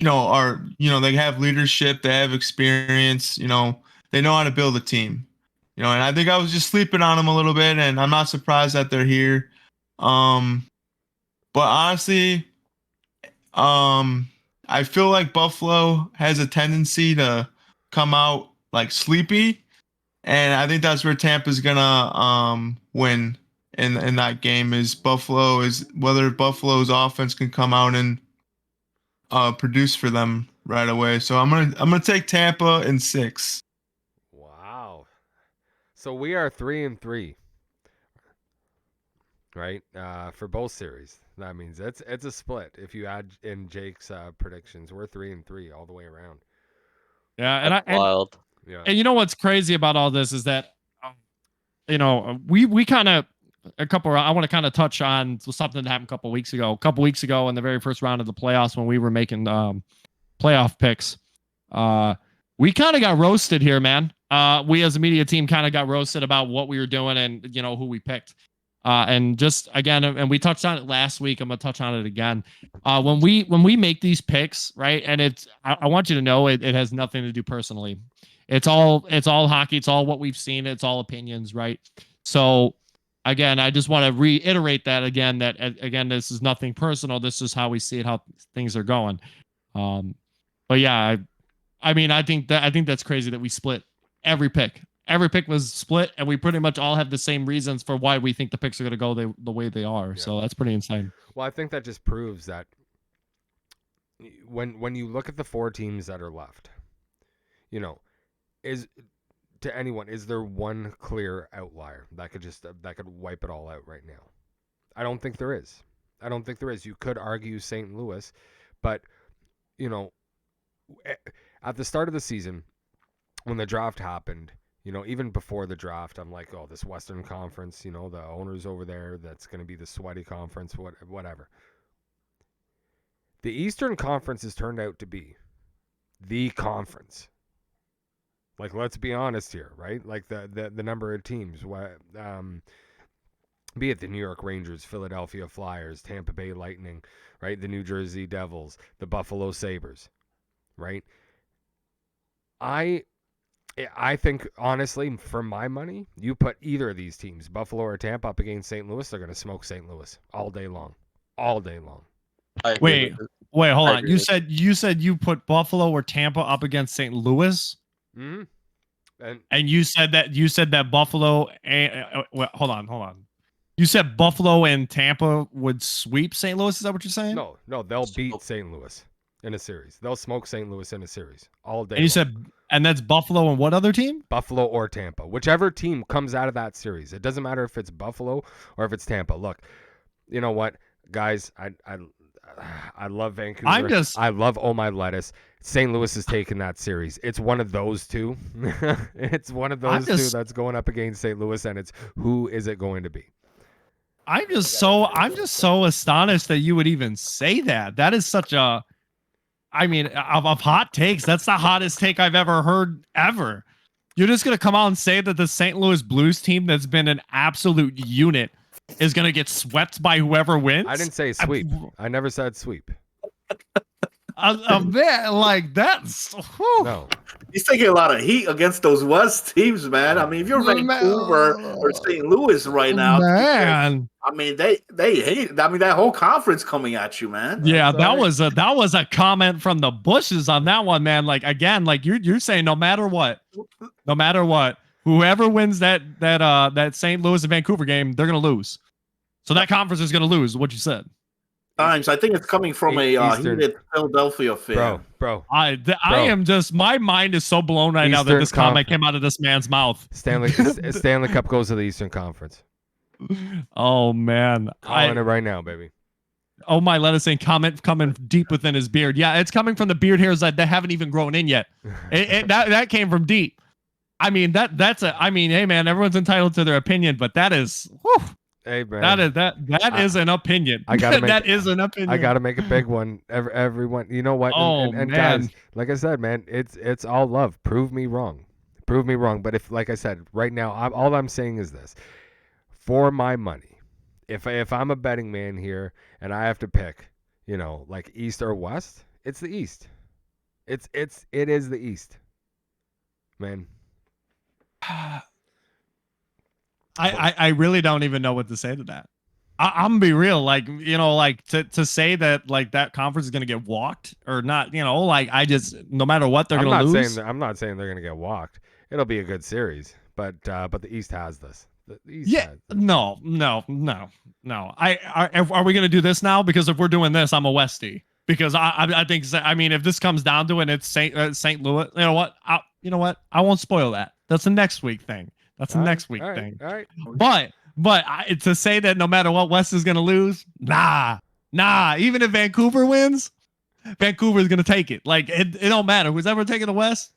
are they have leadership, they have experience, they know how to build a team. And I think I was just sleeping on them a little bit, and I'm not surprised that they're here. But honestly, I feel like Buffalo has a tendency to come out like sleepy, and I think that's where Tampa's gonna win in that game. Is whether Buffalo's offense can come out and produce for them right away. So I'm gonna take Tampa in 6. Wow. So we are 3-3, right? For both series. That means it's a split. If you add in Jake's predictions, we're 3-3 all the way around. Yeah, Wild. Yeah. And you know what's crazy about all this is that, we kind of I want to kind of touch on something that happened a couple weeks ago. A couple weeks ago in the very first round of the playoffs when we were making playoff picks, we kind of got roasted here, man. We as a media team kind of got roasted about what we were doing and who we picked. And just again, and we touched on it last week. I'm gonna touch on it again. When we make these picks, right? And I want you to know it has nothing to do personally. It's all hockey. It's all what we've seen. It's all opinions, right? So again, I just want to reiterate that again. That again, this is nothing personal. This is how we see it, how things are going. But yeah, I mean, I think that's crazy that we split every pick. Every pick was split, and we pretty much all have the same reasons for why we think the picks are going to go the way they are. Yeah. So that's pretty insane. Well, I think that just proves that when you look at the 4 teams that are left, is there one clear outlier that could wipe it all out right now? I don't think there is. You could argue St. Louis, but at the start of the season, when the draft happened, even before the draft, I'm like, oh, this Western Conference, the owners over there, that's going to be the sweaty conference, whatever. The Eastern Conference has turned out to be the conference. Like, let's be honest here, right? Like the number of teams, be it the New York Rangers, Philadelphia Flyers, Tampa Bay Lightning, right? The New Jersey Devils, the Buffalo Sabres, right? I think, honestly, for my money, you put either of these teams, Buffalo or Tampa, up against St. Louis, they're going to smoke St. Louis all day long. All day long. I agree Wait, with it. wait, hold I on. agree You with said you put Buffalo or Tampa up against St. Louis, Mm-hmm. and you said that Buffalo. Wait, hold on. You said Buffalo and Tampa would sweep St. Louis. Is that what you're saying? No, they'll beat St. Louis in a series. They'll smoke St. Louis in a series all day And you long. said, and that's Buffalo and what other team? Buffalo or Tampa. Whichever team comes out of that series. It doesn't matter if it's Buffalo or if it's Tampa. Look, you know what, guys? I love Vancouver. I love Oh My Lettuce. St. Louis is taking that series. It's one of those two. It's one of those two that's going up against St. Louis, and it's who is it going to be? I'm just so astonished that you would even say that. That is such a, I mean, of hot takes. That's the hottest take I've ever heard ever. You're just gonna come out and say that the St. Louis Blues team that's been an absolute unit is gonna get swept by whoever wins? I didn't say sweep. I never said sweep. A bit like that's whew. No. He's taking a lot of heat against those West teams, man. I mean, if you're Vancouver or St. Louis right now, man. I mean, they hate. I mean, that whole conference coming at you, man. Yeah, that was a comment from the bushes on that one, man. Like again, like you're saying, no matter what, whoever wins that St. Louis and Vancouver game, they're gonna lose. So that conference is gonna lose. What you said. Times. I think it's coming from a heated Philadelphia fan. Bro. I am just, my mind is so blown right now that this comment came out of this man's mouth. Stanley Cup goes to the Eastern Conference. Oh man, Calling it right now, baby. Oh my, let us say comment coming deep within his beard. Yeah, it's coming from the beard hairs that haven't even grown in yet. That came from deep. I mean hey man, everyone's entitled to their opinion, but that is. Whew, hey man, that is an opinion. That is an opinion. I gotta make a big one. Everyone, you know what? And guys, like I said, man, it's all love. Prove me wrong. But if, like I said, right now, all I'm saying is this: for my money, if I'm a betting man here and I have to pick, you know, like East or West, it's the East. It is the East, man. I really don't even know what to say to that. I'm gonna be real, like, you know, like to say that like that conference is gonna get walked or not, you know, like I just, no matter what, they're gonna lose. I'm not saying they're gonna get walked. It'll be a good series, but the East has this. The East yeah, has this. no. Are we gonna do this now? Because if we're doing this, I'm a Westie. Because I think, I mean, if this comes down to it, it's St. Louis. You know what? I won't spoil that. That's a next week thing. That's a next week thing. All right. But to say that no matter what, West is going to lose, nah. Even if Vancouver wins, Vancouver is going to take it. Like, it don't matter. Who's ever taking the West,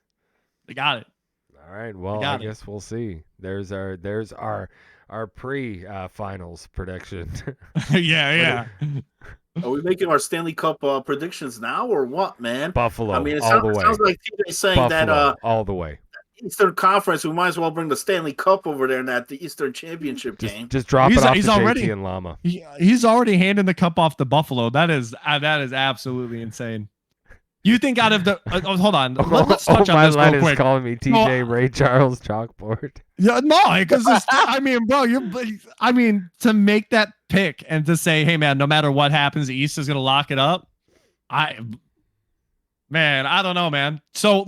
they got it. All right. Well, I guess we'll see. There's our pre-finals prediction. Yeah. Are we making our Stanley Cup predictions now or what, man? Buffalo. I mean, it all sounds like TJ's saying Buffalo, that all the way. Eastern Conference, we might as well bring the Stanley Cup over there in that the Eastern Championship game. Just drop it off to JT and Llama. He's already handing the cup off to Buffalo. That is absolutely insane. You think out of the hold on, let's touch on this real quick. Calling me TJ Ray Charles Chalkboard. Yeah, no, because I mean, bro, to make that pick and to say, hey man, no matter what happens, the East is gonna lock it up. I don't know, man. So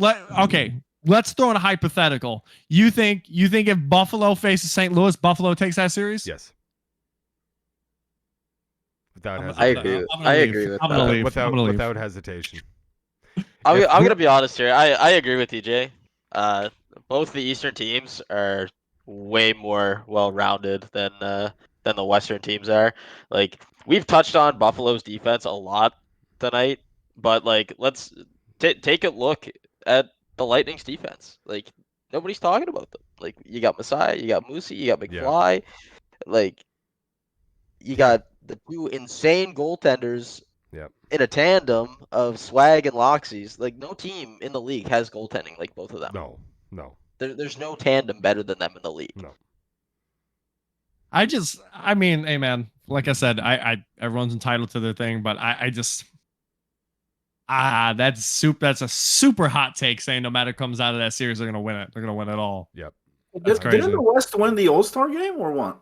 let's throw in a hypothetical. You think if Buffalo faces St. Louis, Buffalo takes that series? Yes. Without I agree with that. Without hesitation. I'm gonna be honest here. I agree with TJ. Both the Eastern teams are way more well-rounded than the Western teams are. Like, we've touched on Buffalo's defense a lot tonight, but like, let's take a look at the Lightning's defense. Like, nobody's talking about them. Like, you got Masai, you got Musi, you got McFly. Yeah. Like, you got the two insane goaltenders. Yep. In a tandem of Swag and Loxies. Like, no team in the league has goaltending like both of them. No. There's no tandem better than them in the league. No. I mean, hey man, like I said, I everyone's entitled to their thing, but I just, That's a super hot take saying no matter who comes out of that series, they're gonna win it. They're gonna win it all. Yep. That's crazy. Didn't the West win the All-Star game or what?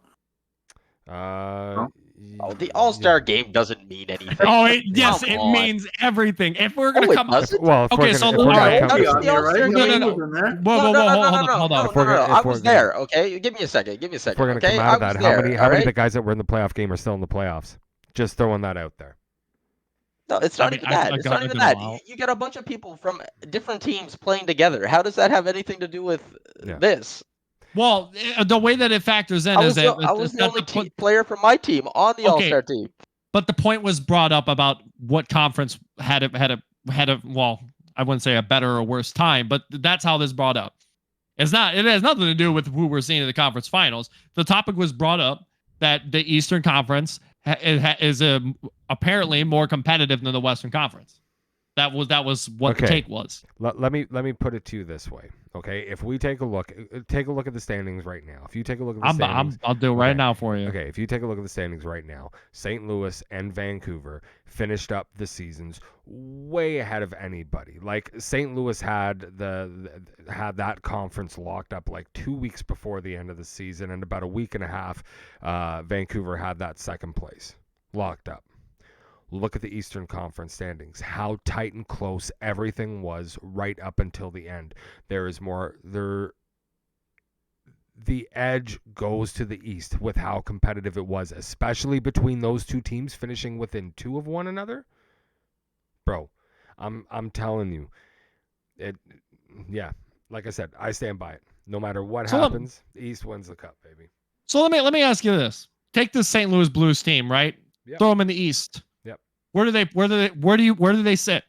Oh, the All-Star game doesn't mean anything. Oh, yes, Come it on. means everything. If we're gonna No, it come, doesn't. okay, so if we're all gonna right, come, How does the right? All-Star No, game? he was in there. Hold on. I was there. Okay, give me a second. if we're gonna Okay, come out of I was that, there. how many of the guys that were in the playoff game are still in the playoffs? Just throwing that out there. No, it's not even that. It's not even that. You get a bunch of people from different teams playing together. How does that have anything to do with this? Well, the way that it factors in I is was, that I was the only player from my team on the All-Star team. But the point was brought up about what conference had a well, I wouldn't say a better or worse time, but that's how this brought up. It has nothing to do with who we're seeing in the conference finals. The topic was brought up that the Eastern Conference is apparently more competitive than the Western Conference. That was what the take was. Let me put it to you this way. Okay, if we take a look at the standings right now. If you take a look at the standings, I'll do it right now for you. Okay, if you take a look at the standings right now, St. Louis and Vancouver finished up the seasons way ahead of anybody. Like St. Louis had that conference locked up like 2 weeks before the end of the season, and about a week and a half, Vancouver had that second place locked up. Look at the Eastern Conference standings, how tight and close everything was right up until the end. The edge goes to the East with how competitive it was, especially between those two teams finishing within 2 of one another. Bro, I'm telling you, like I said, I stand by it. No matter what happens, the East wins the cup, baby. So let me ask you this. Take this St. Louis Blues team, right? Yep. Throw them in the East. Yep. Where do they sit?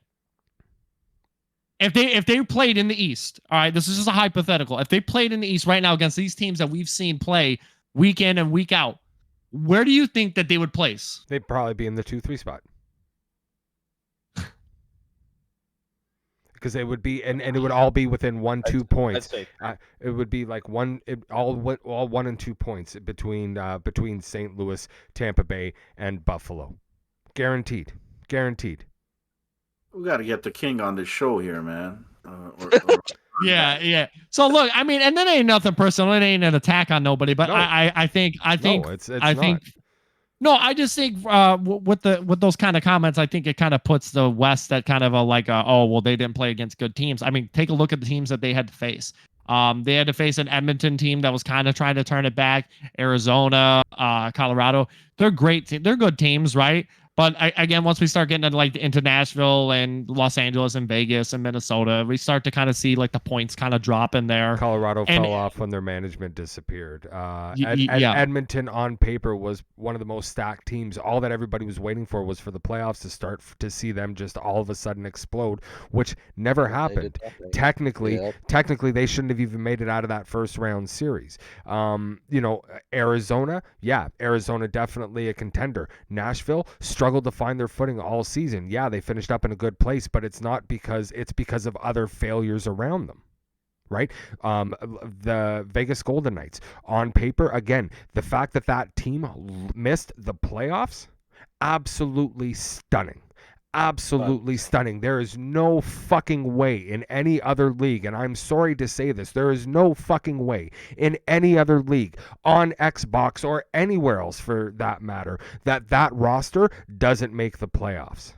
If they played in the East, all right, this is just a hypothetical. If they played in the East right now against these teams that we've seen play week in and week out, where do you think that they would place? They'd probably be in the 2-3 spot. Because it would be, and it would all be within 1-2 points. It would be like all 1 and 2 points between St. Louis, Tampa Bay, and Buffalo. Guaranteed. We got to get the king on this show here, man. Yeah. So look, I mean, and that ain't nothing personal. It ain't an attack on nobody, but no. I think no, it's not. No, I just think with those kind of comments, I think it kind of puts the West at kind of oh, well, they didn't play against good teams. I mean, take a look at the teams that they had to face. They had to face an Edmonton team that was kind of trying to turn it back. Arizona, Colorado, they're great. They're good teams, right? But again, once we start getting into Nashville and Los Angeles and Vegas and Minnesota, we start to kind of see like the points kind of drop in there. Colorado fell off when their management disappeared. Edmonton on paper was one of the most stacked teams. All that everybody was waiting for was for the playoffs to start to see them just all of a sudden explode, which never happened. Technically, they shouldn't have even made it out of that first round series. Arizona definitely a contender. Nashville struggled to find their footing all season. Yeah, they finished up in a good place, but it's because of other failures around them. Right? The Vegas Golden Knights, on paper, again, the fact that team missed the playoffs, absolutely stunning. Absolutely stunning. There is no fucking way in any other league, and I'm sorry to say this, there is no fucking way in any other league, on Xbox or anywhere else for that matter, that roster doesn't make the playoffs.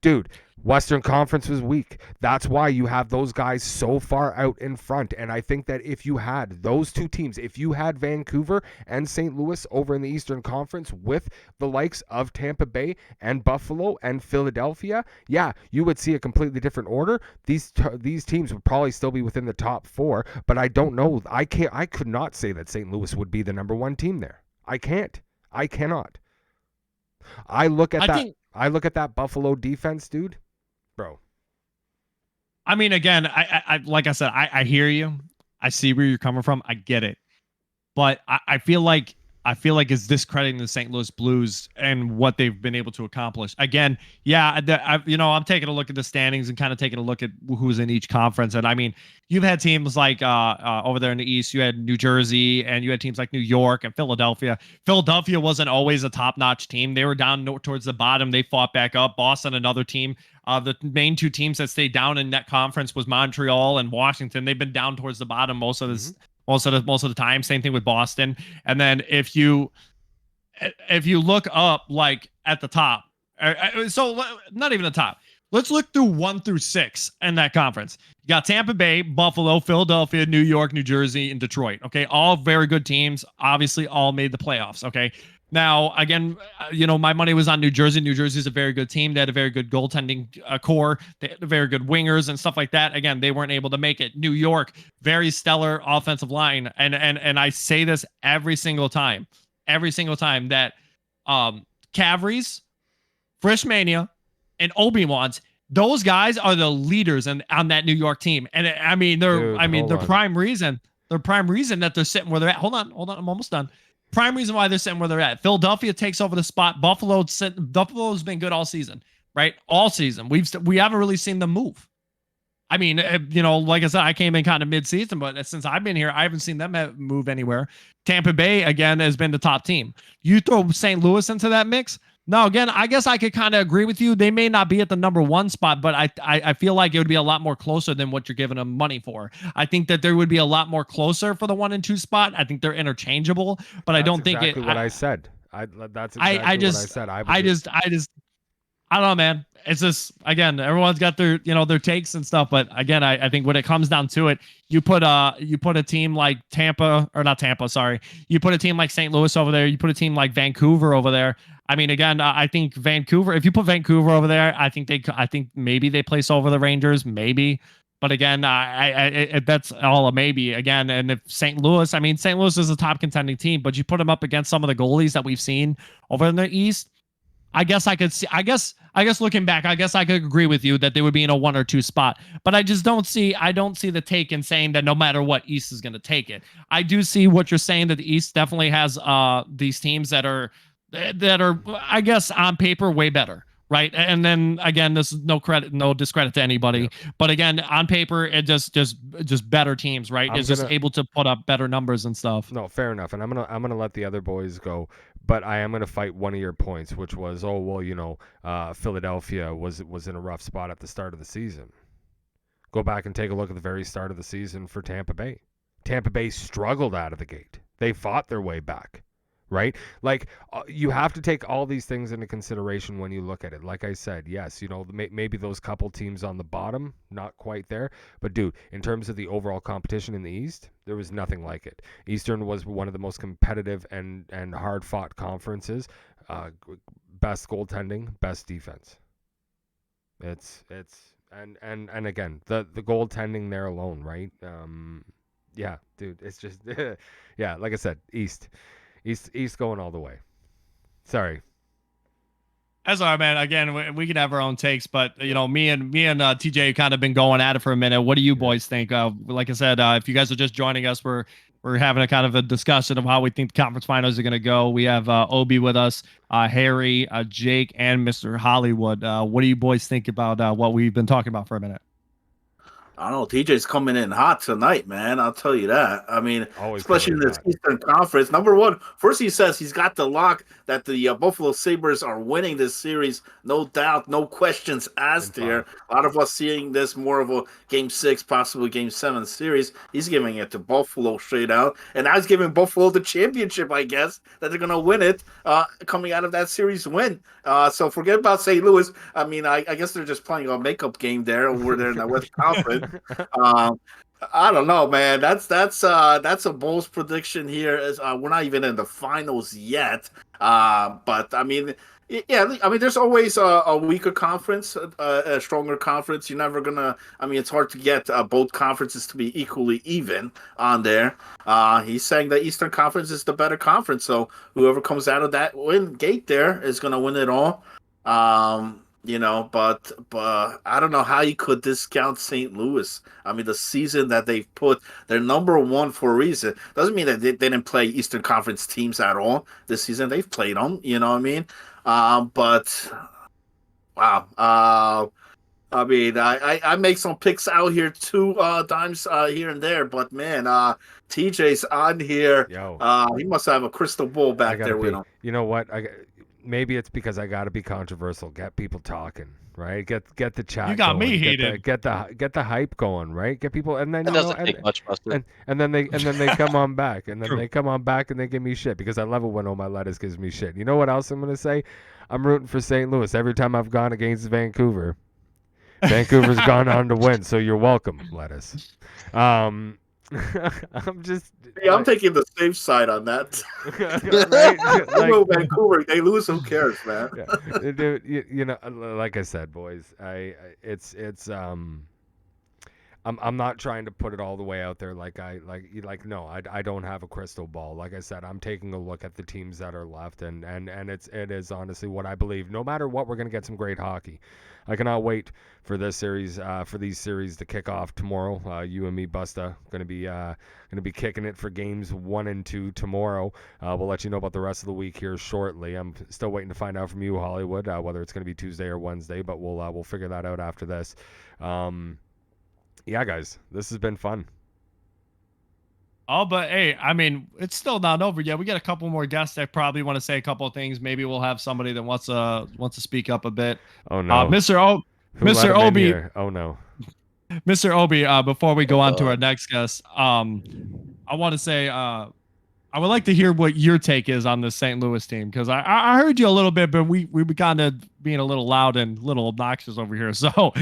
Dude, Western Conference was weak. That's why you have those guys so far out in front. And I think that if you had those two teams, if you had Vancouver and St. Louis over in the Eastern Conference with the likes of Tampa Bay and Buffalo and Philadelphia, yeah, you would see a completely different order. These teams would probably still be within the top 4, but I don't know. I could not say that St. Louis would be the number 1 team there. I cannot. I look at that Buffalo defense, dude. Bro. I mean, again, I like I said, I hear you. I see where you're coming from. I get it. But I feel like I feel like is discrediting the St. Louis Blues and what they've been able to accomplish. Again, yeah, I'm taking a look at the standings and kind of taking a look at who's in each conference. And I mean, you've had teams like over there in the East, you had New Jersey, and you had teams like New York and Philadelphia. Philadelphia wasn't always a top-notch team. They were down towards the bottom. They fought back up. Boston, another team. The main two teams that stayed down in that conference was Montreal and Washington. They've been down towards the bottom most of this. Most of the time. Same thing with Boston. And then if you look up like at the top, so not even the top. Let's look through 1 through 6 in that conference. You got Tampa Bay, Buffalo, Philadelphia, New York, New Jersey, and Detroit. Okay, all very good teams. Obviously, all made the playoffs. Okay. Now, again, my money was on New Jersey. New Jersey's a very good team. They had a very good goaltending core. They had very good wingers and stuff like that. Again, they weren't able to make it. New York, very stellar offensive line. And I say this every single time that Cavries, Frischmania, and Obi-Wans, those guys are the leaders on that New York team. And I mean, the prime reason that they're sitting where they're at. Hold on, I'm almost done. Prime reason why they're sitting where they're at. Philadelphia takes over the spot. Buffalo's been good all season, right? All season. We haven't really seen them move. I mean, like I said, I came in kind of mid-season, but since I've been here, I haven't seen them move anywhere. Tampa Bay, again, has been the top team. You throw St. Louis into that mix. Now, again, I guess I could kind of agree with you. They may not be at the number 1 spot, but I feel like it would be a lot more closer than what you're giving them money for. I think that there would be a lot more closer for the 1 and 2 spot. I think they're interchangeable, but I don't think exactly what I said. That's exactly what I said. I don't know, man. It's just, again, everyone's got their takes and stuff, but again, I think when it comes down to it, you put a team like you put a team like St. Louis over there, you put a team like Vancouver over there. I mean, again, I think Vancouver, if you put Vancouver over there, I think maybe they place over the Rangers, maybe. But again, that's all a maybe again. And if St. Louis is a top contending team, but you put them up against some of the goalies that we've seen over in the East, I guess looking back, I guess I could agree with you that they would be in a 1 or 2 spot, but I don't see the take in saying that no matter what, East is going to take it. I do see what you're saying, that the East definitely has these teams that are, I guess, on paper way better. Right. And then again, this is no discredit to anybody, yeah. But again, on paper, it just better teams, right? It's just able to put up better numbers and stuff. No, fair enough. And I'm gonna let the other boys go, but I am gonna fight one of your points, which was, Philadelphia was in a rough spot at the start of the season. Go back and take a look at the very start of the season for Tampa Bay. Tampa Bay struggled out of the gate. They fought their way back. Right? Like, you have to take all these things into consideration when you look at it. Like I said, yes, maybe those couple teams on the bottom, not quite there. But, dude, in terms of the overall competition in the East, there was nothing like it. Eastern was one of the most competitive and hard-fought conferences. Best goaltending, best defense. And again, the goaltending there alone, right? Yeah, dude, it's just, yeah, like I said, East going all the way. Sorry. That's all right, man. Again, we can have our own takes, but me and TJ kind of been going at it for a minute. What do you boys think? Like I said, if you guys are just joining us, we're having a kind of a discussion of how we think the conference finals are going to go. We have Obi with us, Harry, Jake, and MrHollyWood. What do you boys think about what we've been talking about for a minute? I don't know. TJ's coming in hot tonight, man. I'll tell you that. I mean, especially in this Eastern Conference. Number one, first he says he's got the lock that the Buffalo Sabres are winning this series. No doubt, no questions asked here. A lot of us seeing this more of a Game 6, possibly Game 7 series. He's giving it to Buffalo straight out. And now he's giving Buffalo the championship, I guess, that they're going to win it coming out of that series win. So forget about St. Louis. I mean, I guess they're just playing a makeup game there over there in the West Conference. I don't know, man. That's a bold prediction here. As we're not even in the finals yet. But I mean, yeah. I mean, there's always a weaker conference, a stronger conference. You're never gonna. I mean, it's hard to get both conferences to be equally even on there. He's saying the Eastern Conference is the better conference. So whoever comes out of that win gate there is gonna win it all. But I don't know how you could discount St. Louis. I mean, the season that they've put, they're number one for a reason. Doesn't mean that they didn't play Eastern Conference teams at all this season. They've played them. You know what I mean? But wow. I mean, I make some picks out here two times here and there, but man, TJ's on here. Yo, He must have a crystal ball I back gotta there with be. him. You know what? Maybe it's because I gotta be controversial. Get people talking, right? Get the chat. You got going. me Get the heated. get the hype going, right? Get people, and then That you know, doesn't take much, Buster. and then they come on back, and then True. they come on back and they give me shit because I love it when all my lettuce gives me shit. You know what else I'm gonna say? I'm rooting for St. Louis every time I've gone against Vancouver. Vancouver's gone on to win, so you're welcome, lettuce. I'm just. Yeah, I'm taking the safe side on that. right? Well, Vancouver, they lose. Who cares, man? Yeah, dude, you know, like I said, boys, it's I'm not trying to put it all the way out there no, I don't have a crystal ball. Like I said, I'm taking a look at the teams that are left, and it is honestly what I believe. No matter what, we're gonna get some great hockey. I cannot wait for this series, for these series to kick off tomorrow. You and me, Busta, gonna be kicking it for games 1 and 2 tomorrow. We'll let you know about the rest of the week here shortly. I'm still waiting to find out from you, Hollywood, whether it's gonna be Tuesday or Wednesday, but we'll figure that out after this. Yeah, guys, this has been fun. Oh, but hey, I mean, it's still not over yet. We got a couple more guests that probably want to say a couple of things. Maybe we'll have somebody that wants to speak up a bit. Oh no, Mr. Who let Mr. him in Obi, here? Oh no. Mr. Obi. Before we go on to our next guest, I want to say, I would like to hear what your take is on the St. Louis team, because I heard you a little bit, but we kind of being a little loud and a little obnoxious over here. So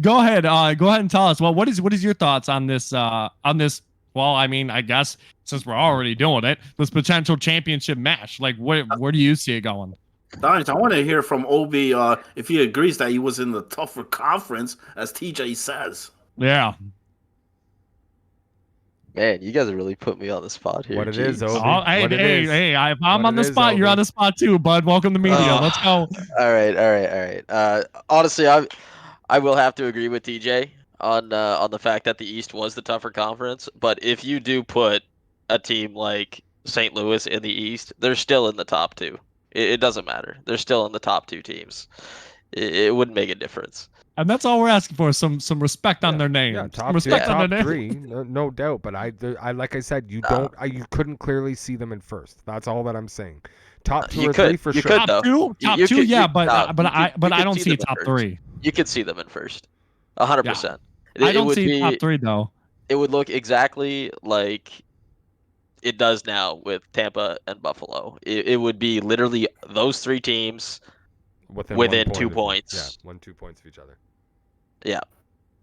go ahead and tell us. Well, what is your thoughts on this Well, I mean, I guess since we're already doing it, this potential championship match. Like, where do you see it going? Nice. I want to hear from Obi if he agrees that he was in the tougher conference, as TJ says. Yeah. Man, you guys really put me on the spot here. What it is, Jeez. Obi. Oh, hey, What it hey, is. hey! If I'm What on it the is, spot, you're Obi. on the spot too, bud. Welcome to media. Let's go. All right. Honestly, I will have to agree with TJ on the fact that the East was the tougher conference. But if you do put a team like St. Louis in the East, they're still in the top two. It doesn't matter. They're still in the top two teams. It wouldn't make a difference. And that's all we're asking for, some respect on their name. Yeah, Some top respect two, on top their name. three, no doubt. But I like I said, you couldn't clearly see them in first. That's all that I'm saying. Top two You or could. three for You sure. could, Top though. two, You top could- two, you- yeah, no, but I you don't could see them in top first. three. You could see them in first, 100%. I don't see top three though. It would look exactly like it does now with Tampa and Buffalo. It would be literally those three teams Within 1 within point 2 of points. Yeah, 2 points of each other. Yeah,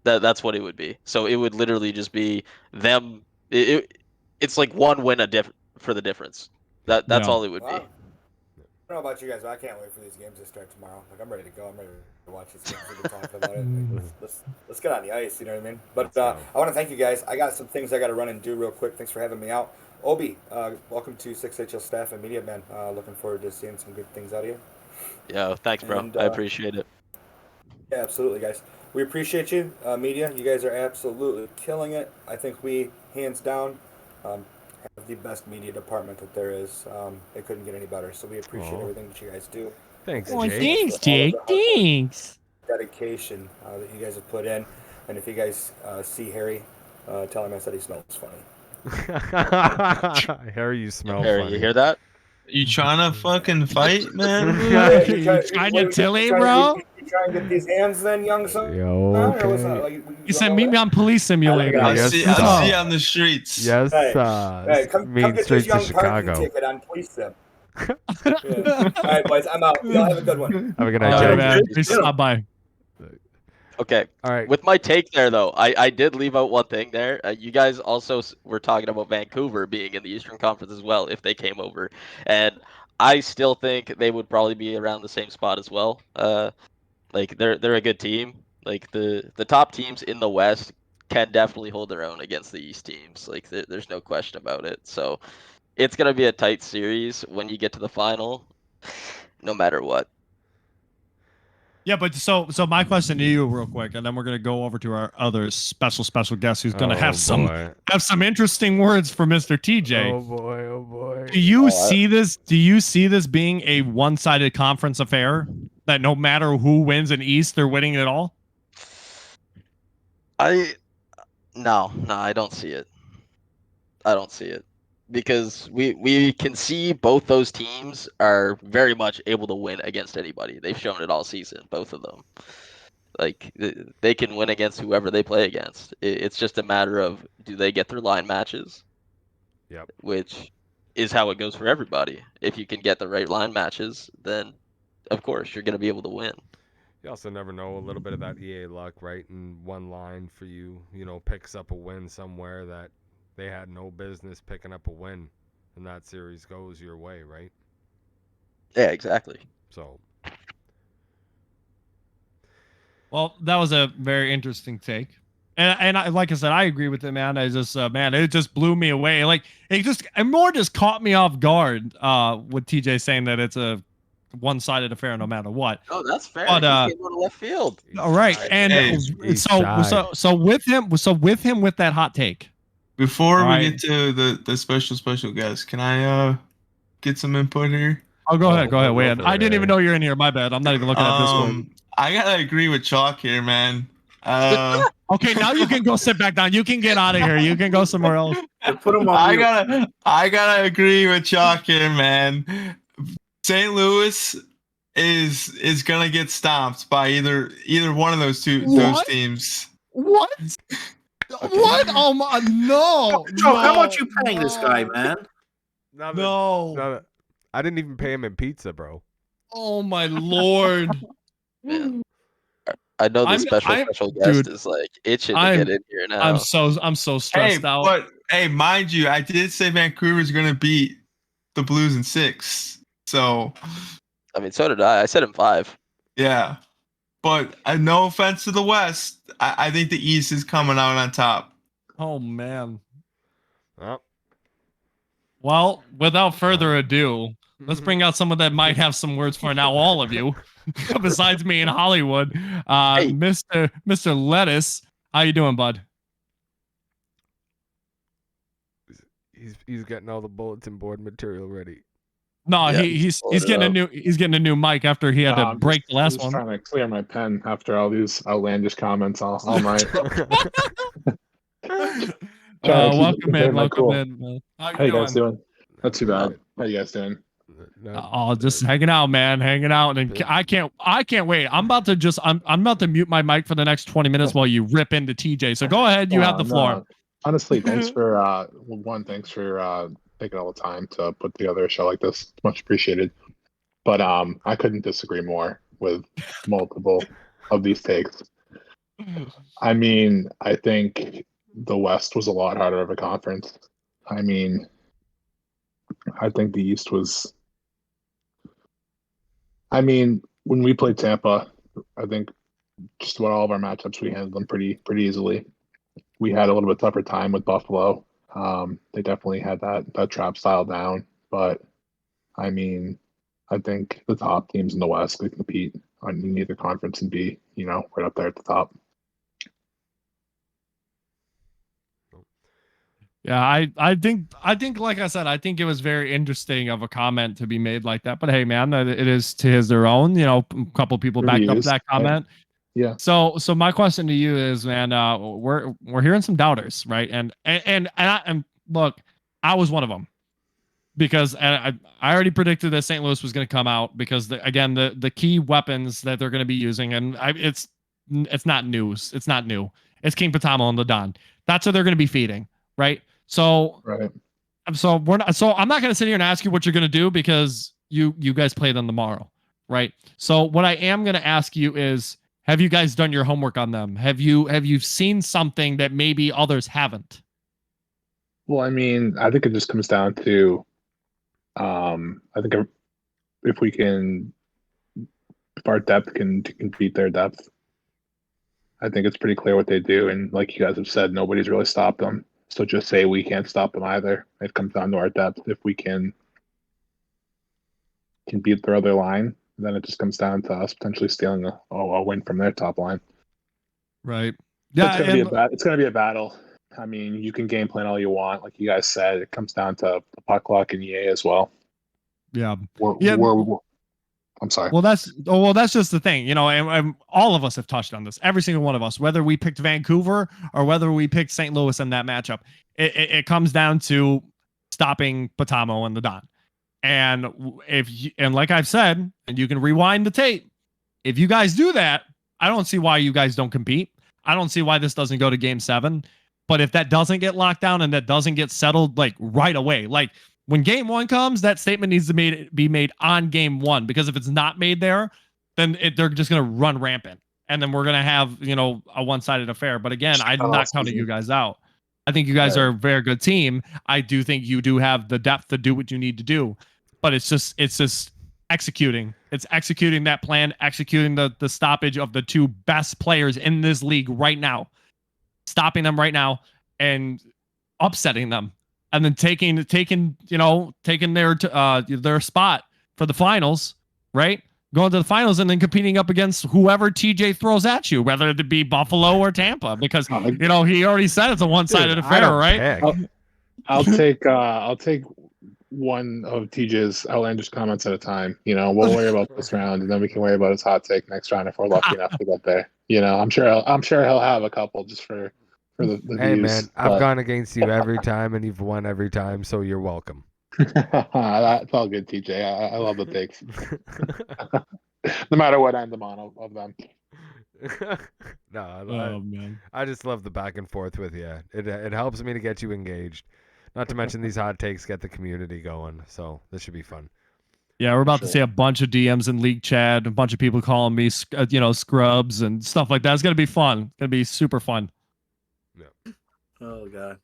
that's what it would be. So it would literally just be them. It's like one win for the difference. That's Yeah. all it would be. Wow. I don't know about you guys, but I can't wait for these games to start tomorrow. Like, I'm ready to go. I'm ready to watch these games. We've been talking about it. Like, let's get on the ice. You know what I mean? But I want to thank you guys. I got some things I got to run and do real quick. Thanks for having me out. Obi, welcome to 6HL staff and media, man. Looking forward to seeing some good things out of you. Yeah, thanks, bro. And, I appreciate it. Yeah, absolutely, guys. We appreciate you, media. You guys are absolutely killing it. I think we, hands down, have the best media department that there is. It couldn't get any better. So we appreciate everything that you guys do. Thanks, Oh, Jake. thanks, Jake. Thanks. Dedication that you guys have put in. And if you guys see Harry, tell him I said he smells funny. Harry, you smell Harry, funny. you hear that? You trying to fucking fight, man? You trying to Tilly, bro? You trying to get these hands then, young son? Yo, Or what's that? okay. Like, You said meet me on Police Simulator. All right, I'll Yes, see. sir. I'll see you on the streets. Yes, Hey, come Main get Street your to young parking Chicago. ticket on Police Sim. Yeah. All right, boys, I'm out. Y'all have a good one. Have a good All night, right, Jake. man. Peace. Bye. Okay. All right. With my take there, though, I did leave out one thing there. You guys also were talking about Vancouver being in the Eastern Conference as well if they came over, and I still think they would probably be around the same spot as well. Like they're a good team. Like the top teams in the West can definitely hold their own against the East teams. Like there's no question about it. So it's gonna be a tight series when you get to the final, no matter what. Yeah, but so my question to you, real quick, and then we're gonna go over to our other special guest who's gonna have some interesting words for Mr. TJ. Oh boy, oh boy. Do you see this? Do you see this being a one-sided conference affair? That no matter who wins in East, they're winning it all? No, I don't see it. I don't see it. Because we can see both those teams are very much able to win against anybody. They've shown it all season, both of them. Like, they can win against whoever they play against. It's just a matter of, do they get their line matches? Yep. Which is how it goes for everybody. If you can get the right line matches, then of course you're going to be able to win. You also never know, a little bit of that EA luck, right? And one line for you, picks up a win somewhere that they had no business picking up a win, and that series goes your way, right? Yeah, exactly. So. Well, that was a very interesting take. And I, like I said, I agree with it, man. I just, man, it just blew me away. Like, it more just caught me off guard with TJ saying that it's a one-sided affair no matter what. Oh, that's fair. But, he came out of left field. All right, and so with him with that hot take. Before we get to the special guest, can I get some input here? Oh, go ahead. Wait, I didn't even know you're in here. My bad. I'm not even looking at Discord. I gotta agree with Chalk here, man. Okay, now you can go sit back down. You can get out of here. You can go somewhere else. Put him on I gotta agree with Chalk here, man. St. Louis is gonna get stomped by either one of those teams. What? What? Oh my no! How much you paying this guy, man? No. I didn't even pay him in pizza, bro. Oh my lord! Man. I know the special guest is like itching to get in here now. I'm so stressed out. But hey, mind you, I did say Vancouver's gonna beat the Blues in 6. So I mean, so did I. I said in 5. Yeah. But no offense to the West, I think the East is coming out on top. Oh man. Well, without further ado, let's bring out someone that might have some words for now all of you, besides me and Hollywood. Hey. Mr. Lettuce, how you doing, bud? He's getting all the bulletin board material ready. No, yeah, he's getting a new mic after he had to break the last one. Trying to clear my pen after all these outlandish comments all night. Welcome in. How you guys doing? Not too bad. How you guys doing? Just hanging out, man, hanging out, and I can't wait. I'm about to mute my mic for the next 20 minutes while you rip into TJ. So go ahead, you have the floor. Honestly, thanks for taking all the time to put together a show like this. It's much appreciated. But I couldn't disagree more with multiple of these takes. I mean, I think the West was a lot harder of a conference. I mean, I think the East was. I mean, when we played Tampa, I think just about all of our matchups we handled them pretty easily. We had a little bit tougher time with Buffalo. They definitely had that trap style down, but I mean, I think the top teams in the West could compete in either conference and be, right up there at the top. Yeah, I think like I said, I think it was very interesting of a comment to be made like that. But hey, man, it is to his their own. A couple people backed up that comment. Yeah. So my question to you is, man, we're hearing some doubters, right? And look, I was one of them because I already predicted that St. Louis was going to come out because the key weapons that they're going to be using, and it's not news. It's not new. It's King Patamo and Ladon. That's what they're going to be feeding, right? So right. So we're not. So I'm not going to sit here and ask you what you're going to do because you guys play them tomorrow, right? So what I am going to ask you is, have you guys done your homework on them? Have you seen something that maybe others haven't? Well, I mean, I think it just comes down to, I think if our depth can beat their depth, I think it's pretty clear what they do. And like you guys have said, nobody's really stopped them. So just say we can't stop them either. It comes down to our depth. If we can beat their other line, And then it just comes down to us potentially stealing a win from their top line. Right. It's Yeah. gonna be a battle. I mean, you can game plan all you want, like you guys said. It comes down to the puck luck and EA as well. Yeah. We're I'm sorry. Well, that's just the thing, and all of us have touched on this. Every single one of us, whether we picked Vancouver or whether we picked St. Louis in that matchup, it comes down to stopping Patamo and the Don. And and like I've said, and you can rewind the tape, if you guys do that, I don't see why you guys don't compete. I don't see why this doesn't go to Game 7. But if that doesn't get locked down and that doesn't get settled like right away, like when Game 1 comes, that statement needs to be made on Game 1, because if it's not made there, then they're just going to run rampant, and then we're going to have a one-sided affair. But again, I'm not counting you guys out. I think you guys are a very good team. I do think you do have the depth to do what you need to do, but it's just executing. It's executing that plan, executing the stoppage of the two best players in this league right now, stopping them right now and upsetting them, and then taking their spot for the finals, right? Going to the finals and then competing up against whoever TJ throws at you, whether it be Buffalo or Tampa, because he already said it's a one-sided affair, right? I'll take one of TJ's outlandish comments at a time. We'll worry about this round, and then we can worry about his hot take next round if we're lucky enough to get there. I'm sure he'll have a couple just for the hey views. Man, I've gone against you every time, and you've won every time, so you're welcome. That's all good, TJ. I love the takes. No matter what end I'm on of them. Man. I just love the back and forth with you. It helps me to get you engaged. Not to mention these hot takes get the community going, so this should be fun. Yeah, we're about to see a bunch of DMs in league chat, a bunch of people calling me, scrubs and stuff like that. It's gonna be fun. It's gonna be super fun. Yeah. Oh God.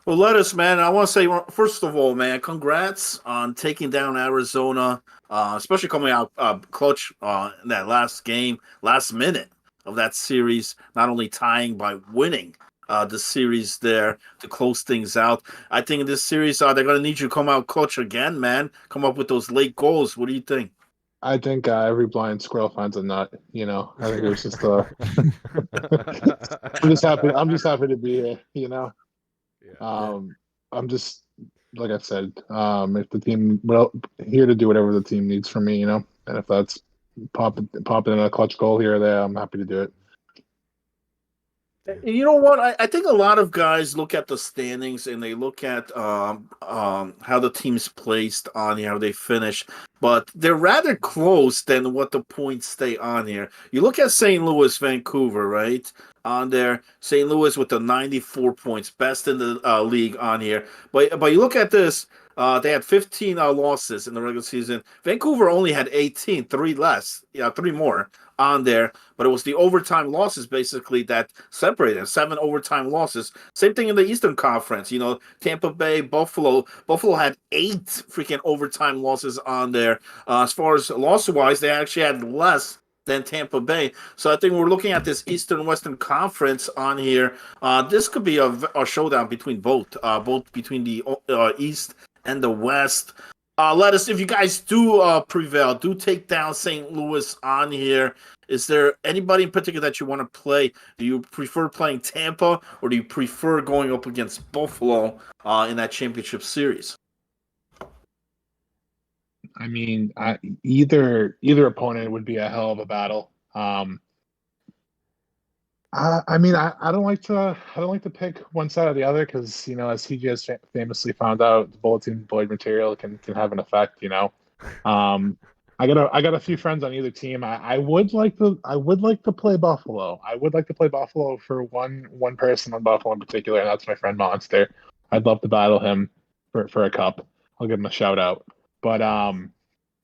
Well, let us, man. I want to say, first of all, man, congrats on taking down Arizona, especially coming out clutch in that last game, last minute of that series, not only tying by winning the series there to close things out. I think in this series, they're going to need you to come out clutch again, man. Come up with those late goals. What do you think? I think every blind squirrel finds a nut. I think it was just I'm just happy to be here. I'm just, like I said, if the team, here to do whatever the team needs from me, and if that's popping in a clutch goal here or there, I'm happy to do it. You know what? I think a lot of guys look at the standings and they look at how the team's placed on here, how they finish, but they're rather close than what the points stay on here. You look at St. Louis, Vancouver, right? On there, St. Louis with the 94 points, best in the league on here. But you look at this, they had 15 losses in the regular season. Vancouver only had 18, 3 less, 3 more on there. But it was the overtime losses basically that separated 7 overtime losses. Same thing in the Eastern Conference. Tampa Bay, Buffalo. Buffalo had 8 freaking overtime losses on there. As far as loss-wise, they actually had less than Tampa Bay. So I think we're looking at this Eastern-Western Conference on here. This could be a showdown between both between the East and the West. Let us, if you guys do prevail, do take down St. Louis on here. Is there anybody in particular that you want to play? Do you prefer playing Tampa, or do you prefer going up against Buffalo in that championship series? I mean, either opponent would be a hell of a battle. I don't like to pick one side or the other because as TJ has famously found out, the bulletin board material can have an effect. I got a few friends on either team. I would like to play Buffalo. I would like to play Buffalo for one person on Buffalo in particular, and that's my friend Monster. I'd love to battle him for a cup. I'll give him a shout out. But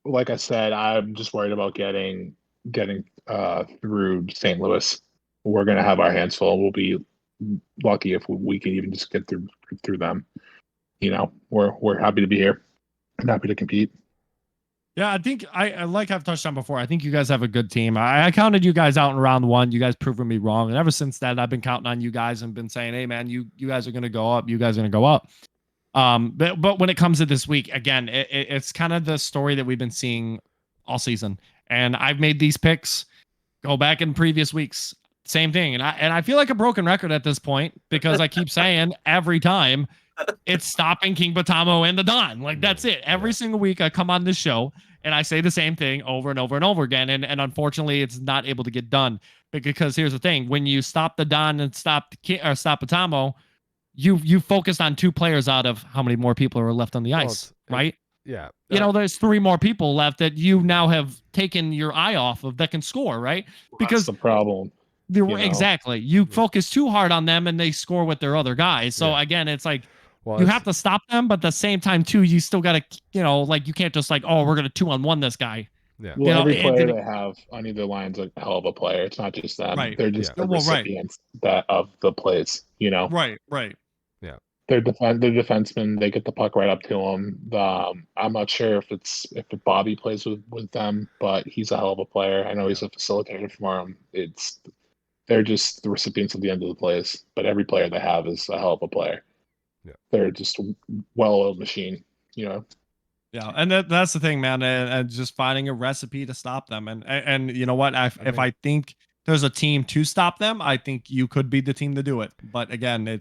like I said, I'm just worried about getting through St. Louis. We're gonna have our hands full. We'll be lucky if we can even just get through them. We're happy to be here and happy to compete. Yeah, I think like I've touched on before, I think you guys have a good team. I counted you guys out in round 1. You guys proven me wrong. And ever since that, I've been counting on you guys and been saying, hey man, you guys are gonna go up. You guys are gonna go up. But when it comes to this week, again, it's kind of the story that we've been seeing all season. And I've made these picks. Go back in previous weeks. Same thing. And I feel like a broken record at this point because I keep saying every time it's stopping King Batamo and the Don. Like, that's it. Every single week I come on this show and I say the same thing over and over and over again. And unfortunately, it's not able to get done. Because here's the thing. When you stop the Don and stop Batamo, you focused on 2 players out of how many more people are left on the ice, right? Yeah. You know, there's 3 more people left that you now have taken your eye off of that can score, right? Because that's the problem. Exactly. You focus too hard on them and they score with their other guys. So again, it's like you have to stop them, but at the same time too, you still got to, like you can't just like, oh, we're going to 2-on-1 this guy. Yeah. Well, every player they have on either line's a hell of a player. It's not just them. Right. They're just the recipients of the plays, Right. Yeah. They're defensemen. They get the puck right up to them. I'm not sure if Bobby plays with them, but he's a hell of a player. I know he's a facilitator for them. They're just the recipients of the end of the plays, but every player they have is a hell of a player. Yeah. They're just a well-oiled machine, Yeah, and that's the thing, man, and just finding a recipe to stop them. And you know what? If I think there's a team to stop them, I think you could be the team to do it. But again,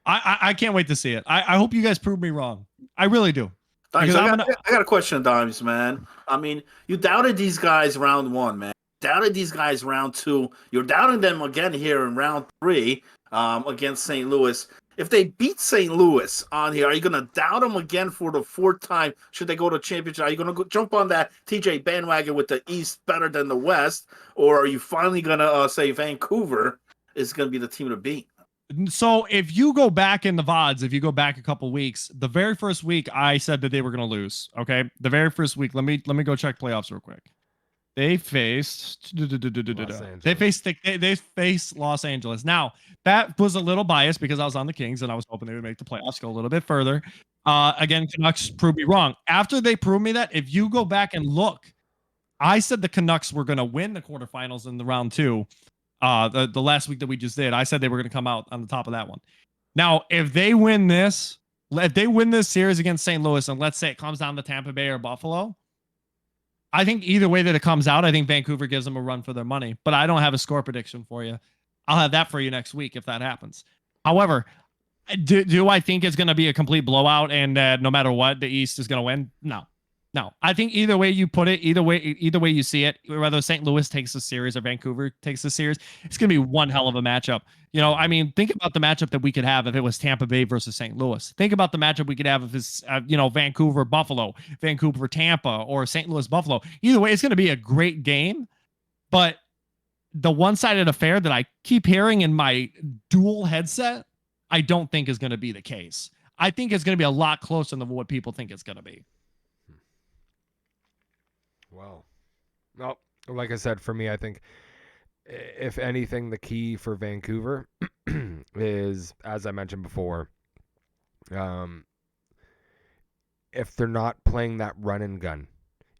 I can't wait to see it. I hope you guys prove me wrong. I really do. Thanks. I got a question, Dimes, man. I mean, you doubted these guys round 1, man. Doubted these guys round 2. You're doubting them again here in round 3 against St. Louis. If they beat St. Louis on here, are you going to doubt them again for the 4th time? Should they go to championship? Are you going to jump on that TJ bandwagon with the East better than the West? Or are you finally going to say Vancouver is going to be the team to beat? So if you go back in the VODs, if you go back a couple weeks, the very first week I said that they were going to lose. Okay. The very first week, let me go check playoffs real quick. They faced they faced Los Angeles. Now, that was a little biased because I was on the Kings and I was hoping they would make the playoffs, go a little bit further. Again, Canucks proved me wrong. After they proved me that, if you go back and look, I said the Canucks were going to win the quarterfinals in the round 2. The last week that we just did, I said they were going to come out on the top of that one. Now, if they win this series against St. Louis, and let's say it comes down to Tampa Bay or Buffalo, I think either way that it comes out, I think Vancouver gives them a run for their money. But I don't have a score prediction for you. I'll have that for you next week if that happens. However, do I think it's going to be a complete blowout and no matter what, the East is going to win? No. I think either way you put it, either way you see it, whether St. Louis takes the series or Vancouver takes the series, it's going to be one hell of a matchup. I mean, think about the matchup that we could have if it was Tampa Bay versus St. Louis. Think about the matchup we could have if it's, Vancouver, Buffalo, Vancouver, Tampa, or St. Louis, Buffalo. Either way, it's going to be a great game. But the one-sided affair that I keep hearing in my dual headset, I don't think is going to be the case. I think it's going to be a lot closer than what people think it's going to be. Well, like I said, for me, I think if anything, the key for Vancouver is, as I mentioned before, if they're not playing that run and gun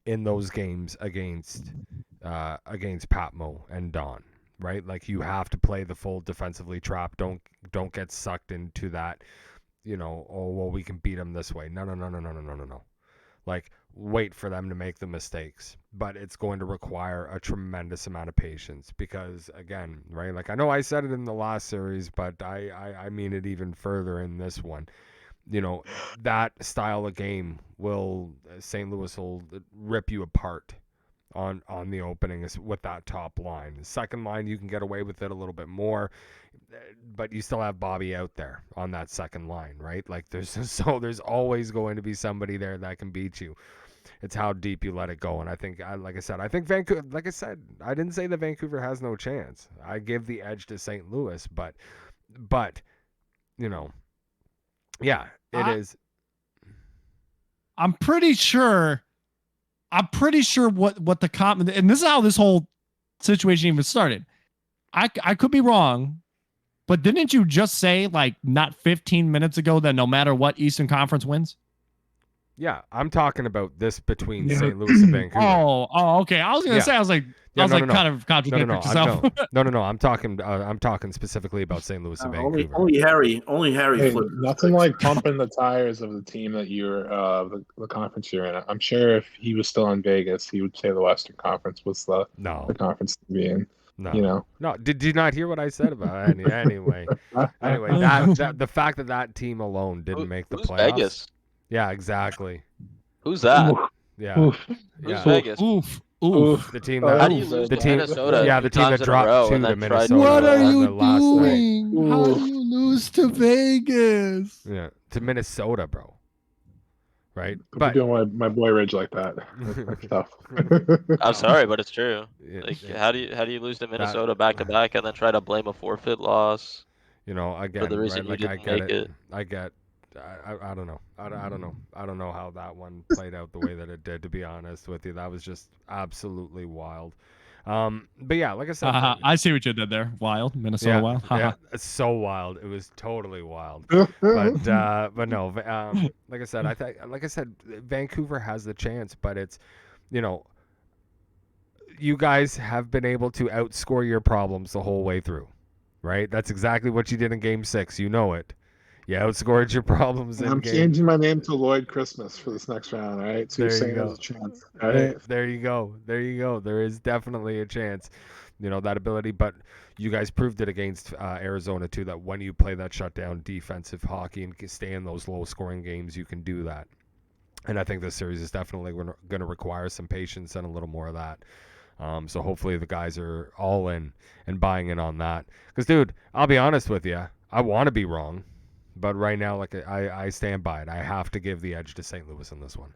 in those games against Patmo and Don, right? Like, you have to play the full defensively trap. Don't get sucked into that, oh, well, we can beat them this way. No. Like, wait for them to make the mistakes, but it's going to require a tremendous amount of patience because, again, right, like, I know I said it in the last series, but I mean it even further in this one. That style of game St. Louis will rip you apart on the opening with that top line. The second line, you can get away with it a little bit more, but you still have Bobby out there on that second line, right? Like, there's always going to be somebody there that can beat you. It's how deep you let it go. And I think, like I said, Vancouver, like I said, I didn't say that Vancouver has no chance. I give the edge to St. Louis, but yeah, it is. I'm pretty sure what the comment, and this is how this whole situation even started. I could be wrong, but didn't you just say, like, not 15 minutes ago that no matter what, Eastern Conference wins? Yeah, I'm talking about this between Yeah. St. Louis and Vancouver. Oh, okay. I was gonna Yeah. say, I was like, Yeah, no, kind of contradicting yourself. no. I'm talking specifically about St. Louis and Only Vancouver. only Harry Hey, flipped. nothing like pumping the tires of the team that you're, the conference you're in. I'm sure if he was still in Vegas, he would say the Western Conference was the No, conference to be in. no, You know, no. Did you not hear what I said about it? Anyway? Anyway, that the fact that team alone didn't make the Who's playoffs. Vegas? Yeah, exactly. Who's that? Yeah, Oof. Who's yeah. Vegas? Oof. The team Oh, that How do you oof. lose the to team, Minnesota yeah, two the team times that in a dropped row 2 and to then tried Minnesota What are on you the last night. doing? How do you lose to Vegas? Yeah, to Minnesota, bro. Right, Don't be but doing my boy Ridge like that. That's tough. I'm sorry, but it's true. yeah, Like, yeah, how do you lose to Minnesota back to back and then try to blame a forfeit loss you know, for again, the reason right? you Like I didn't get make it. it? I get. I don't know. I don't know. I don't know how that one played out the way that it did. To be honest with you, that was just absolutely wild. But yeah, like I said, I see what you did there. Wild, Minnesota yeah, Wild. yeah, it's so wild. It was totally wild. But no, like I said, like I said, Vancouver has the chance, but it's, you know, you guys have been able to outscore your problems the whole way through, right? That's exactly what you did in Game 6. You know it. You outscored your problems in I'm game. changing my name to Lloyd Christmas for this next round. All right, so you're There you saying go. there's a chance. All right. There you go. There you go. There is definitely a chance, you know, that ability. But you guys proved it against Arizona too, that when you play that shutdown defensive hockey and stay in those low-scoring games, you can do that. And I think this series is definitely going to require some patience and a little more of that. So hopefully the guys are all in and buying in on that. Because, dude, I'll be honest with you. I want to be wrong. But right now, like I stand by it. I have to give the edge to St. Louis in this one.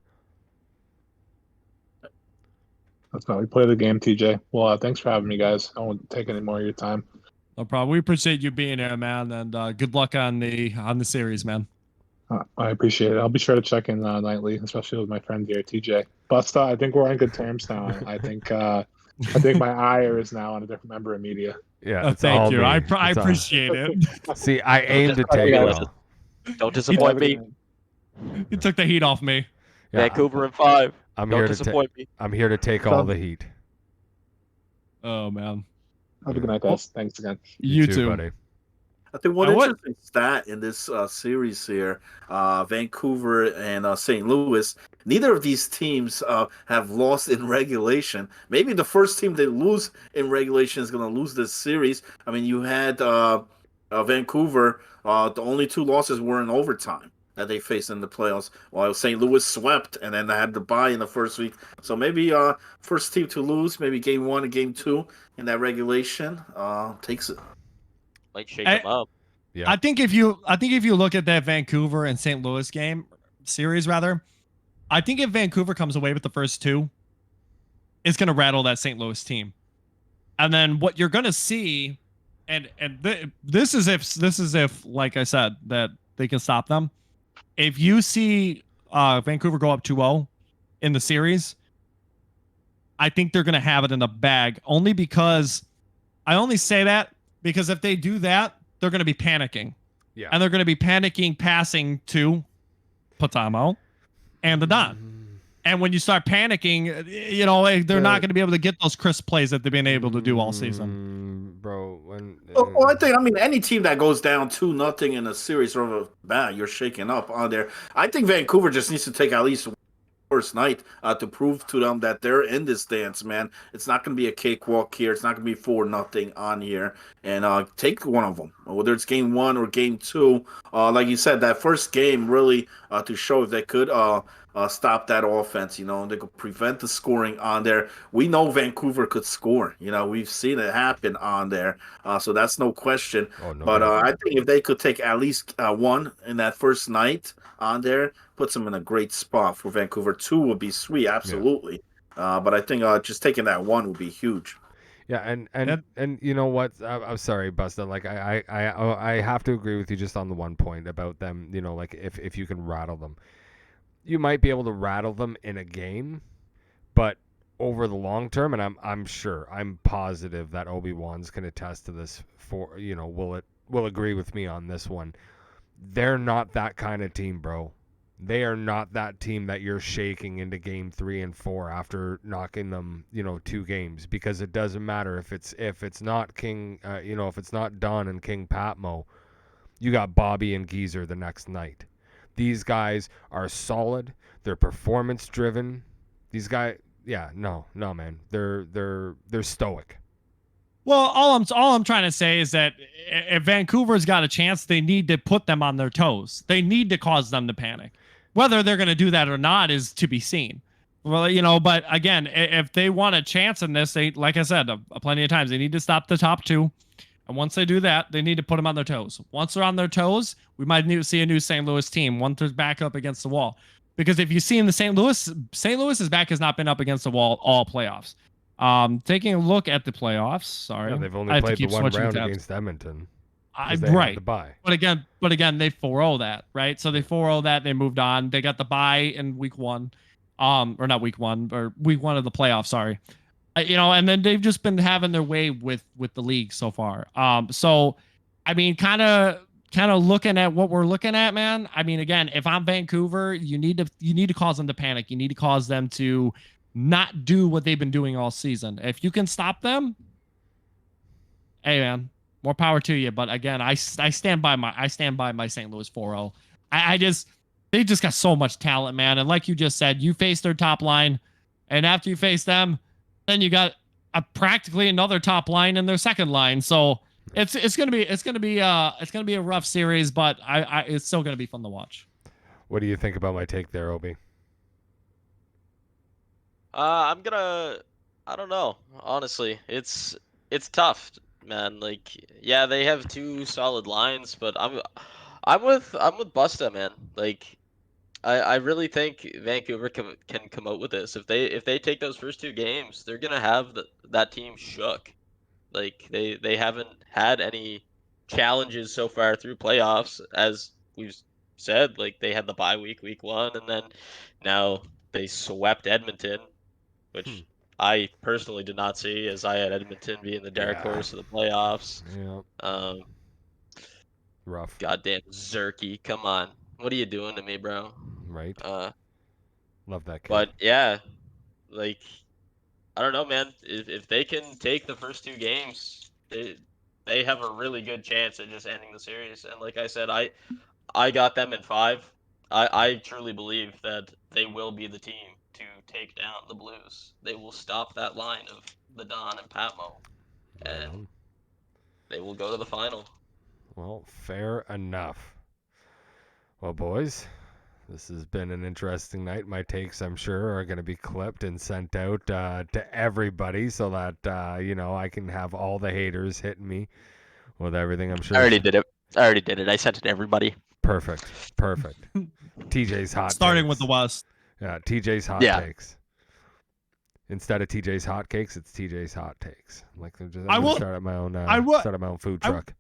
That's how we play the game, TJ. Well, thanks for having me, guys. I won't take any more of your time. No problem. We appreciate you being here, man, and good luck on the series, man. I appreciate it. I'll be sure to check in nightly, especially with my friend here, TJ. Busta, I think we're on good terms now. I think my ire is now on a different member of media. Yeah, it's thank all you. me. I It's all- appreciate it. See, I aim to take it Congratulations. all. Don't disappoint me. You took the heat off me. Yeah, Vancouver in 5. I'm Don't here to disappoint me. I'm here to take all the heat. Oh man. Have a good night, guys. Thanks again. You too. buddy. I think one And what- interesting stat in this series here, Vancouver and St. Louis, neither of these teams have lost in regulation. Maybe the first team they lose in regulation is going to lose this series. I mean, you had Vancouver, the only 2 losses were in overtime that they faced in the playoffs, while St. Louis swept and then they had to bye in the first week. So maybe first team to lose, maybe game 1 and game 2 in that regulation takes it. Might shake them up. Yeah. I think if you look at that Vancouver and St. Louis series, I think if Vancouver comes away with the first 2, it's going to rattle that St. Louis team. And then what you're going to see, this is if, like I said, that they can stop them. If you see Vancouver go up 2-0 in the series, I think they're going to have it in the bag. Only because I only say that because if they do that, they're going to be panicking. Yeah. And they're going to be panicking passing to Potamo and the Don. And when you start panicking, you know, they're not going to be able to get those crisp plays that they've been able to do all season. Bro, when Well, I mean, any team that goes down 2-0 in a series or you're shaking up on there. I think Vancouver just needs to take at least first night to prove to them that they're in this dance, man. It's not going to be a cakewalk here. It's not going to be 4-0 on here. And take one of them, whether it's game 1 or game 2. Like you said, that first game really to show if they could stop that offense. You know, they could prevent the scoring on there. We know Vancouver could score. You know, we've seen it happen on there. So that's no question. Oh, no But doubt. I think if they could take at least 1 in that first night on there, puts them in a great spot for Vancouver. 2 would be sweet, absolutely. But I think just taking that 1 would be huge. Yeah, and you know what? I'm sorry, Busta. Like I have to agree with you just on the one point about them. You know, like if you can rattle them, you might be able to rattle them in a game, but over the long term, and I'm positive that Obi-Wan's can attest to this. For will agree with me on this one. They're not that kind of team, bro. They are not that team that you're shaking into game 3 and 4 after knocking them, 2 games, because it doesn't matter if it's not King, if it's not Don and King Patmo, you got Bobby and Geezer the next night. These guys are solid. They're performance driven. These guys, no, man, they're stoic. Well, all I'm trying to say is that if Vancouver's got a chance, they need to put them on their toes. They need to cause them to panic. Whether they're going to do that or not is to be seen. Well, but again, if they want a chance in this, they, like I said, plenty of times, they need to stop the top 2. And once they do that, they need to put them on their toes. Once they're on their toes, we might need to see a new St. Louis team. Once they're back up against the wall. Because if you see in the St. Louis's back has not been up against the wall all playoffs. Taking a look at the playoffs. Sorry, they've only played the one round against Edmonton. Right, the bye. But again, they 4-0 that, right? So they 4-0 that, they moved on. They got the bye in week 1, or not week 1, or week 1 of the playoffs. Sorry, and then they've just been having their way with the league so far. So, I mean, kind of looking at what we're looking at, man. I mean, again, if I'm Vancouver, you need to cause them to panic. You need to cause them to not do what they've been doing all season. If you can stop them, hey, man, more power to you. But again, I stand by my St. Louis 4-0. They just got so much talent, man. And like you just said, you face their top line, and after you face them, then you got practically another top line in their second line. So it's gonna be a rough series, but it's still gonna be fun to watch. What do you think about my take there, Obi? I don't know. Honestly, it's tough, man. Like, yeah, they have 2 solid lines, but I'm with Busta, man. Like, I really think Vancouver can come out with this. If they take those first 2 games, they're gonna have that team shook. Like, they haven't had any challenges so far through playoffs, as we've said. Like, they had the bye week 1, and then now they swept Edmonton, which I personally did not see, as I had Edmonton being the dark horse of the playoffs. Yeah. Rough. Goddamn Zerky, come on. What are you doing to me, bro? Right. Love that kid. But yeah, like, I don't know, man. If they can take the first 2 games, they have a really good chance at just ending the series. And like I said, I got them in 5. I truly believe that they will be the team to take down the Blues. They will stop that line of the Don and Patmo, and they will go to the final. Well, fair enough. Well, boys, this has been an interesting night. My takes, I'm sure, are going to be clipped and sent out to everybody so that, I can have all the haters hitting me with everything, I'm sure. I already did it. I sent it to everybody. Perfect. TJ's hot Starting takes. with the West. Yeah, TJ's hot takes. Instead of TJ's hot cakes, it's TJ's hot takes. I'm gonna start at my own food truck.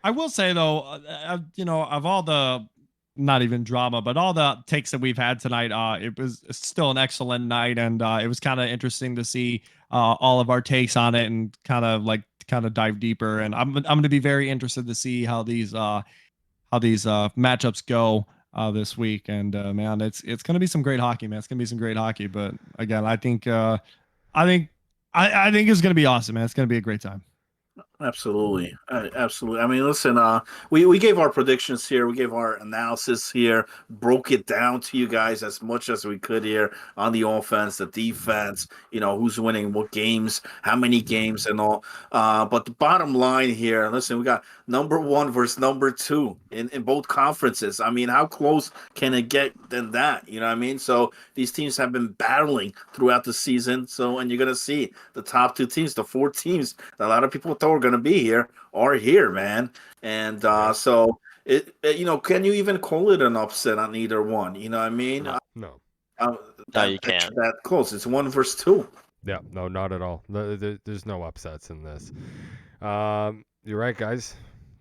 I will say though, of all the, not even drama, but all the takes that we've had tonight, it was still an excellent night, and it was kind of interesting to see all of our takes on it and kind of dive deeper. And I'm going to be very interested to see how these matchups go this week. And man, it's going to be some great hockey, man. It's going to be some great hockey. But again, I think it's going to be awesome, man. It's going to be a great time. Absolutely. Absolutely. I mean, listen, we gave our predictions here. We gave our analysis here, broke it down to you guys as much as we could here on the offense, the defense, who's winning what games, how many games and all. But the bottom line here, listen, we got number 1 versus number 2 in both conferences. I mean, how close can it get than that? You know what I mean? So these teams have been battling throughout the season. And you're going to see the top 2 teams, the 4 teams that a lot of people thought were going to be here are here, man. And so can you even call it an upset on either one? You know what I mean? No. No, you can't. That close. It's 1 versus 2. Yeah, no, not at all. There's no upsets in this. You're right, guys.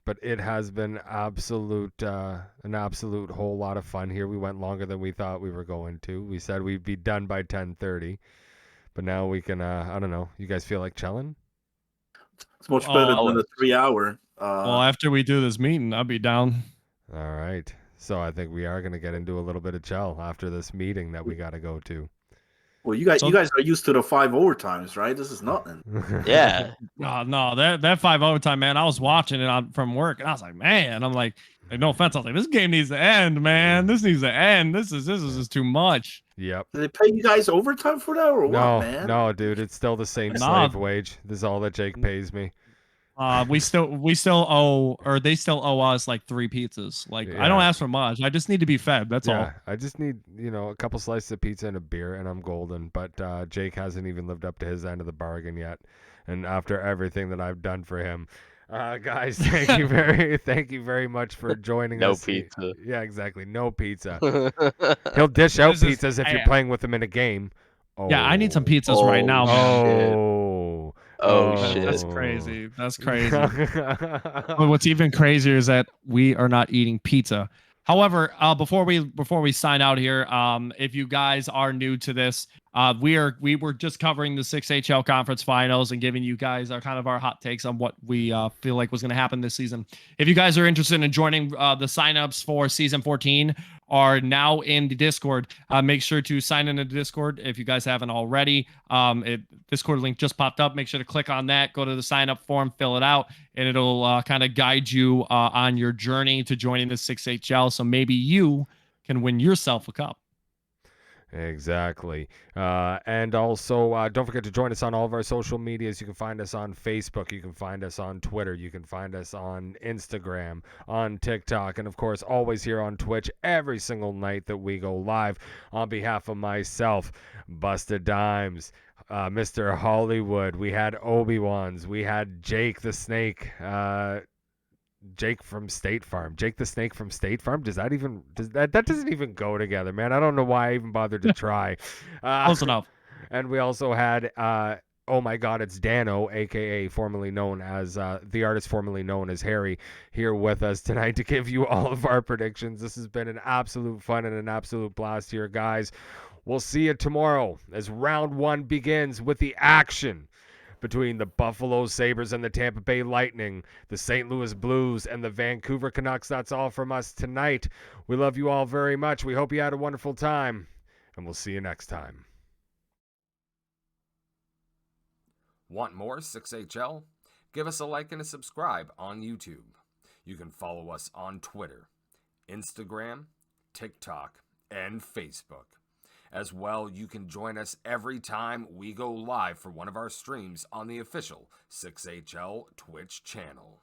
But it has been an absolute whole lot of fun here. We went longer than we thought we were going to. We said we'd be done by 10:30, but now we can. I don't know. You guys feel like chilling? It's much better than the 3 hour. Well, after we do this meeting, I'll be down. All right. So I think we are going to get into a little bit of Chell after this meeting that we got to go to. Well, you guys are used to the 5 overtimes, right? This is nothing. Yeah. No, that 5 overtime, man. I was watching it from work, and I was like, man, no offense, I was like, this game needs to end, man. This needs to end. This is just too much. Yep. Did they pay you guys overtime for that or what, man? No, dude, it's still the same Nah. slave wage. This is all that Jake pays me. We still owe, or they still owe us like 3 pizzas. Like, I don't Yeah. ask for much. I just need to be fed. That's all. I just need, a couple slices of pizza and a beer, and I'm golden. But Jake hasn't even lived up to his end of the bargain yet. And after everything that I've done for him, guys, thank you very much for joining No us. pizza. Yeah, exactly. No pizza. He'll dish out This is- pizzas if you're playing with him in a game. Oh. Yeah, I need some pizzas right now, man. Oh. Oh, That's shit. crazy. That's crazy. But what's even crazier is that we are not eating pizza. However, before we sign out here, if you guys are new to this, we were just covering the 6HL conference finals and giving you guys our hot takes on what we feel like was going to happen this season. If you guys are interested in joining, the signups for season 14 are now in the Discord. Make sure to sign in the Discord if you guys haven't already. Discord link just popped up. Make sure to click on that, go to the sign up form, fill it out, and it'll kind of guide you on your journey to joining the 6HL. So maybe you can win yourself a cup. Exactly. And also, don't forget to join us on all of our social medias. You can find us on Facebook. You can find us on Twitter. You can find us on Instagram, on TikTok, and of course, always here on Twitch every single night that we go live. On behalf of myself, Busta Dimez, MrHollyWood, we had Obi-Wans, we had Jake the Snake, Jake from State Farm. Jake the Snake from State Farm? That doesn't even go together, man. I don't know why I even bothered to try. Close enough. And we also had Oh My God, It's Dano, aka formerly known as the artist formerly known as Harry, here with us tonight to give you all of our predictions. This has been an absolute fun and an absolute blast here, guys. We'll see you tomorrow as round 1 begins with the action between the Buffalo Sabres and the Tampa Bay Lightning, the St. Louis Blues and the Vancouver Canucks. That's all from us tonight. We love you all very much. We hope you had a wonderful time, and we'll see you next time. Want more 6HL? Give us a like and a subscribe on YouTube. You can follow us on Twitter, Instagram, TikTok, and Facebook. As well, you can join us every time we go live for one of our streams on the official 6HL Twitch channel.